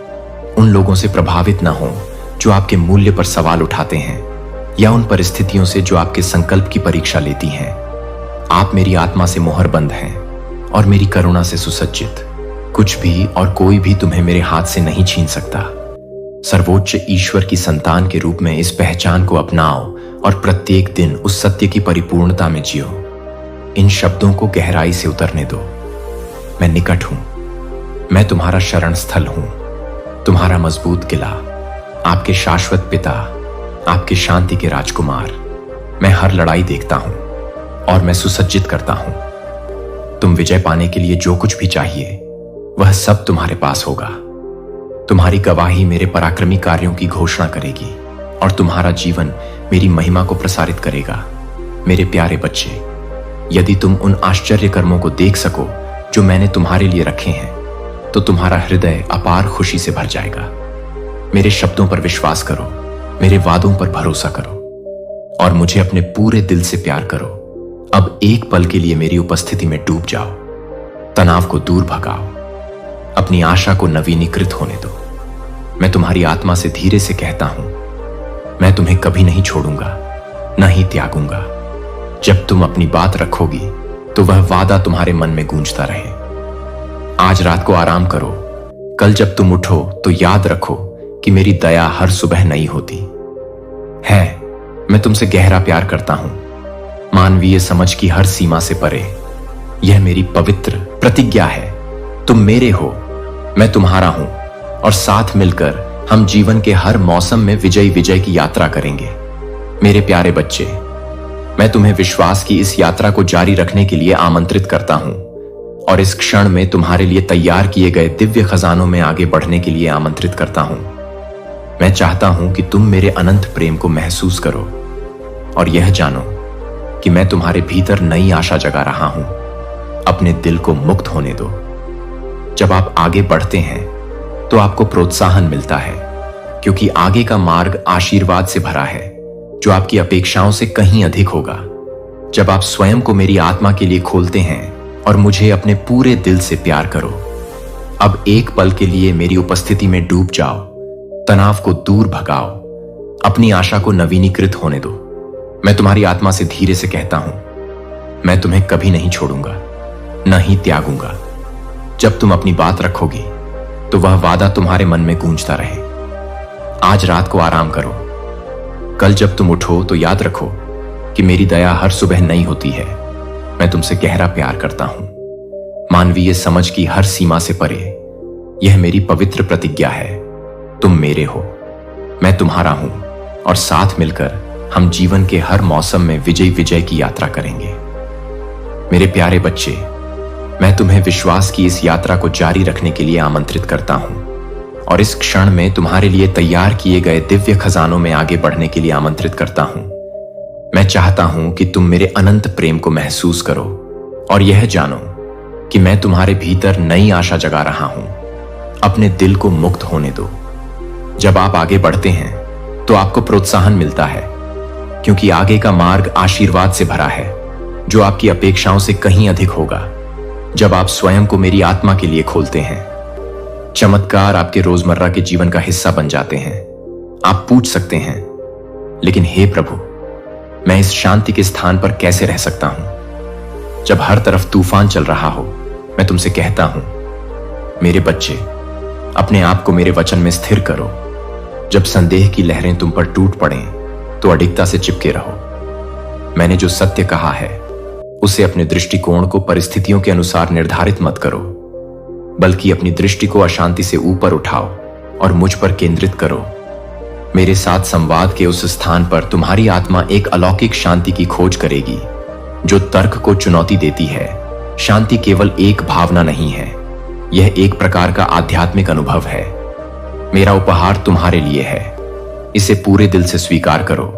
उन लोगों से प्रभावित न हो जो आपके मूल्य पर सवाल उठाते हैं, या उन परिस्थितियों से जो आपके संकल्प की परीक्षा लेती हैं। आप मेरी आत्मा से मोहरबंद हैं और मेरी करुणा से सुसज्जित। कुछ भी और कोई भी तुम्हें मेरे हाथ से नहीं छीन सकता। सर्वोच्च ईश्वर की संतान के रूप में इस पहचान को अपनाओ और प्रत्येक दिन उस सत्य की परिपूर्णता में जियो। इन शब्दों को गहराई से उतरने दो। मैं निकट हूं, मैं तुम्हारा शरण स्थल हूं, तुम्हारा मजबूत किला, आपके शाश्वत पिता, आपके शांति के राजकुमार। मैं हर लड़ाई देखता हूं और मैं सुसज्जित करता हूं। तुम विजय पाने के लिए जो कुछ भी चाहिए वह सब तुम्हारे पास होगा। तुम्हारी गवाही मेरे पराक्रमी कार्यों की घोषणा करेगी और तुम्हारा जीवन मेरी महिमा को प्रसारित करेगा। मेरे प्यारे बच्चे, यदि तुम उन आश्चर्य कर्मों को देख सको जो मैंने तुम्हारे लिए रखे हैं, तो तुम्हारा हृदय अपार खुशी से भर जाएगा। मेरे शब्दों पर विश्वास करो, मेरे वादों पर भरोसा करो और मुझे अपने पूरे दिल से प्यार करो। अब एक पल के लिए मेरी उपस्थिति में डूब जाओ, तनाव को दूर भगाओ, अपनी आशा को नवीनीकृत होने दो। मैं तुम्हारी आत्मा से धीरे से कहता हूं, मैं तुम्हें कभी नहीं छोड़ूंगा, न ही त्यागूंगा। जब तुम अपनी बात रखोगी तो वह वादा तुम्हारे मन में गूंजता रहे। आज रात को आराम करो, कल जब तुम उठो तो याद रखो कि मेरी दया हर सुबह नई होती है। मैं तुमसे गहरा प्यार करता हूं, मानवीय समझ की हर सीमा से परे। यह मेरी पवित्र प्रतिज्ञा है। तुम मेरे हो, मैं तुम्हारा हूं, और साथ मिलकर हम जीवन के हर मौसम में विजय विजय की यात्रा करेंगे। मेरे प्यारे बच्चे, मैं तुम्हें विश्वास की इस यात्रा को जारी रखने के लिए आमंत्रित करता हूं और इस क्षण में तुम्हारे लिए तैयार किए गए दिव्य खजानों में आगे बढ़ने के लिए आमंत्रित करता हूं। मैं चाहता हूं कि तुम मेरे अनंत प्रेम को महसूस करो और यह जानो कि मैं तुम्हारे भीतर नई आशा जगा रहा हूं। अपने दिल को मुक्त होने दो। जब आप आगे बढ़ते हैं तो आपको प्रोत्साहन मिलता है, क्योंकि आगे का मार्ग आशीर्वाद से भरा है जो आपकी अपेक्षाओं से कहीं अधिक होगा। जब आप स्वयं को मेरी आत्मा के लिए खोलते हैं और मुझे अपने पूरे दिल से प्यार करो। अब एक पल के लिए मेरी उपस्थिति में डूब जाओ, तनाव को दूर भगाओ, अपनी आशा को नवीनीकृत होने दो। मैं तुम्हारी आत्मा से धीरे से कहता हूं, मैं तुम्हें कभी नहीं छोड़ूंगा, न ही त्यागूंगा। जब तुम अपनी बात रखोगी तो वह वादा तुम्हारे मन में गूंजता रहे। आज रात को आराम करो। कल जब तुम उठो तो याद रखो कि मेरी दया हर सुबह नई होती है। मैं तुमसे गहरा प्यार करता हूं, मानवीय समझ की हर सीमा से परे। यह मेरी पवित्र प्रतिज्ञा है। तुम मेरे हो, मैं तुम्हारा हूं, और साथ मिलकर हम जीवन के हर मौसम में विजय विजय की यात्रा करेंगे। मेरे प्यारे बच्चे, मैं तुम्हें विश्वास की इस यात्रा को जारी रखने के लिए आमंत्रित करता हूं और इस क्षण में तुम्हारे लिए तैयार किए गए दिव्य खजानों में आगे बढ़ने के लिए आमंत्रित करता हूं। मैं चाहता हूं कि तुम मेरे अनंत प्रेम को महसूस करो और यह जानो कि मैं तुम्हारे भीतर नई आशा जगा रहा हूं। अपने दिल को मुक्त होने दो। जब आप आगे बढ़ते हैं तो आपको प्रोत्साहन मिलता है, क्योंकि आगे का मार्ग आशीर्वाद से भरा है जो आपकी अपेक्षाओं से कहीं अधिक होगा। जब आप स्वयं को मेरी आत्मा के लिए खोलते हैं, चमत्कार आपके रोजमर्रा के जीवन का हिस्सा बन जाते हैं। आप पूछ सकते हैं, लेकिन हे प्रभु, मैं इस शांति के स्थान पर कैसे रह सकता हूं जब हर तरफ तूफान चल रहा हो? मैं तुमसे कहता हूं, मेरे बच्चे, अपने आप को मेरे वचन में स्थिर करो। जब संदेह की लहरें तुम पर टूट पड़ें तो अडिगता से चिपके रहो। मैंने जो सत्य कहा है उसे अपने दृष्टिकोण को परिस्थितियों के अनुसार निर्धारित मत करो, बल्कि अपनी दृष्टि को अशांति से ऊपर उठाओ और मुझ पर केंद्रित करो। मेरे साथ संवाद के उस स्थान पर तुम्हारी आत्मा एक अलौकिक शांति की खोज करेगी जो तर्क को चुनौती देती है। शांति केवल एक भावना नहीं है, यह एक प्रकार का आध्यात्मिक अनुभव है। मेरा उपहार तुम्हारे लिए है, इसे पूरे दिल से स्वीकार करो।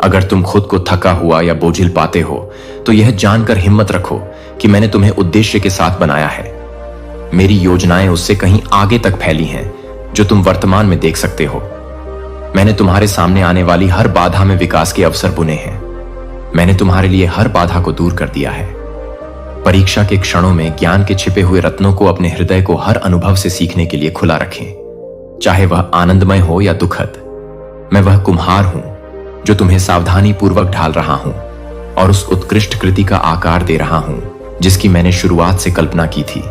अगर तुम खुद को थका हुआ या बोझिल पाते हो तो यह जानकर हिम्मत रखो कि मैंने तुम्हें उद्देश्य के साथ बनाया है। मेरी योजनाएं उससे कहीं आगे तक फैली हैं जो तुम वर्तमान में देख सकते हो। मैंने तुम्हारे सामने आने वाली हर बाधा में विकास के अवसर बुने हैं। मैंने तुम्हारे लिए हर बाधा को दूर कर दिया है। परीक्षा के क्षणों में ज्ञान के छिपे हुए रत्नों को अपने हृदय को हर अनुभव से सीखने के लिए खुला रखें, चाहे वह आनंदमय हो या दुखद। मैं वह कुम्हार हूं जो तुम्हें सावधानी पूर्वक ढाल रहा हूं और उस उत्कृष्ट कृति का आकार दे रहा हूं जिसकी मैंने शुरुआत से कल्पना की थी।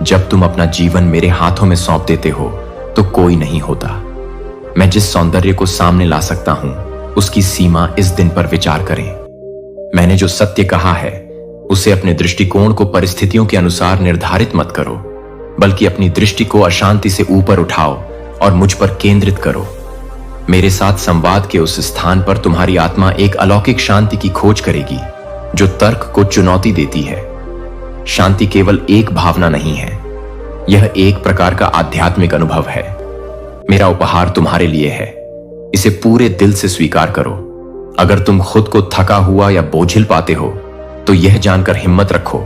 जब तुम अपना जीवन मेरे हाथों में सौंप देते हो तो कोई नहीं होता। मैं जिस सौंदर्य को सामने ला सकता हूं उसकी सीमा इस दिन पर विचार करें। मैंने जो सत्य कहा है उसे अपने दृष्टिकोण को परिस्थितियों के अनुसार निर्धारित मत करो, बल्कि अपनी दृष्टि को अशांति से ऊपर उठाओ और मुझ पर केंद्रित करो। मेरे साथ संवाद के उस स्थान पर तुम्हारी आत्मा एक अलौकिक शांति की खोज करेगी जो तर्क को चुनौती देती है। शांति केवल एक भावना नहीं है, यह एक प्रकार का आध्यात्मिक अनुभव है। मेरा उपहार तुम्हारे लिए है, इसे पूरे दिल से स्वीकार करो। अगर तुम खुद को थका हुआ या बोझिल पाते हो तो यह जानकर हिम्मत रखो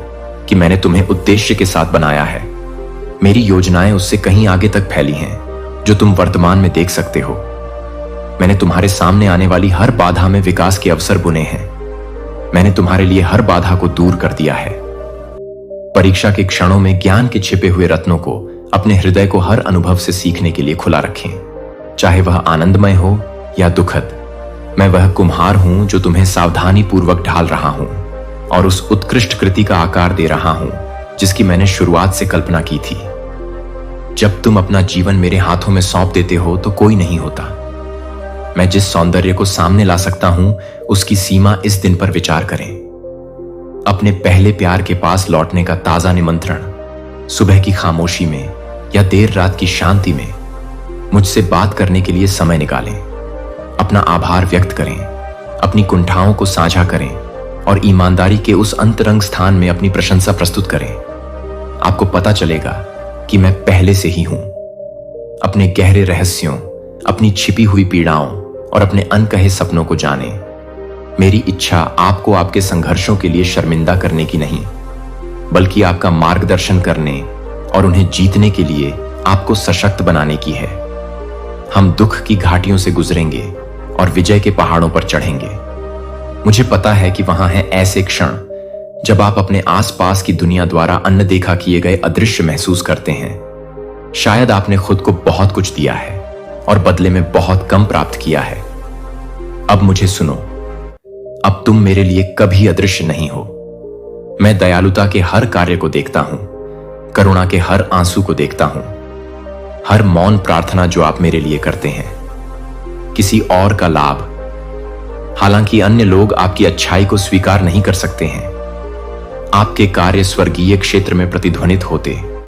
कि मैंने तुम्हें उद्देश्य के साथ बनाया है। मेरी योजनाएं उससे कहीं आगे तक फैली हैं जो तुम वर्तमान में देख सकते हो। मैंने तुम्हारे सामने आने वाली हर बाधा में विकास के अवसर बुने हैं। मैंने तुम्हारे लिए हर बाधा को दूर कर दिया है। परीक्षा के क्षणों में ज्ञान के छिपे हुए रत्नों को अपने हृदय को हर अनुभव से सीखने के लिए खुला रखें, चाहे वह आनंदमय हो या दुखद। मैं वह कुम्हार हूं जो तुम्हें सावधानी पूर्वक ढाल रहा हूं और उस उत्कृष्ट कृति का आकार दे रहा हूं जिसकी मैंने शुरुआत से कल्पना की थी। जब तुम अपना जीवन मेरे हाथों में सौंप देते हो तो कोई नहीं होता। मैं जिस सौंदर्य को सामने ला सकता हूं उसकी सीमा इस दिन पर विचार करें। अपने पहले प्यार के पास लौटने का ताजा निमंत्रण, सुबह की खामोशी में या देर रात की शांति में मुझसे बात करने के लिए समय निकालें। अपना आभार व्यक्त करें, अपनी कुंठाओं को साझा करें और ईमानदारी के उस अंतरंग स्थान में अपनी प्रशंसा प्रस्तुत करें। आपको पता चलेगा कि मैं पहले से ही हूं। अपने गहरे रहस्यों, अपनी छिपी हुई पीड़ाओं और अपने अनकहे सपनों को जानें। मेरी इच्छा आपको आपके संघर्षों के लिए शर्मिंदा करने की नहीं, बल्कि आपका मार्गदर्शन करने और उन्हें जीतने के लिए आपको सशक्त बनाने की है। हम दुख की घाटियों से गुजरेंगे और विजय के पहाड़ों पर चढ़ेंगे। मुझे पता है कि वहां हैं ऐसे क्षण जब आप अपने आसपास की दुनिया द्वारा अनदेखा किए गए अदृश्य महसूस करते हैं। शायद आपने खुद को बहुत कुछ दिया है और बदले में बहुत कम प्राप्त किया है। अब मुझे सुनो, अब तुम मेरे लिए कभी अदृश्य नहीं हो। मैं दयालुता के हर कार्य को देखता हूं, करुणा के हर आंसू को देखता हूं, हर मौन प्रार्थना जो आप मेरे लिए करते हैं, किसी और का लाभ। हालांकि अन्य लोग आपकी अच्छाई को स्वीकार नहीं कर सकते हैं, आपके कार्य स्वर्गीय क्षेत्र में प्रतिध्वनित होते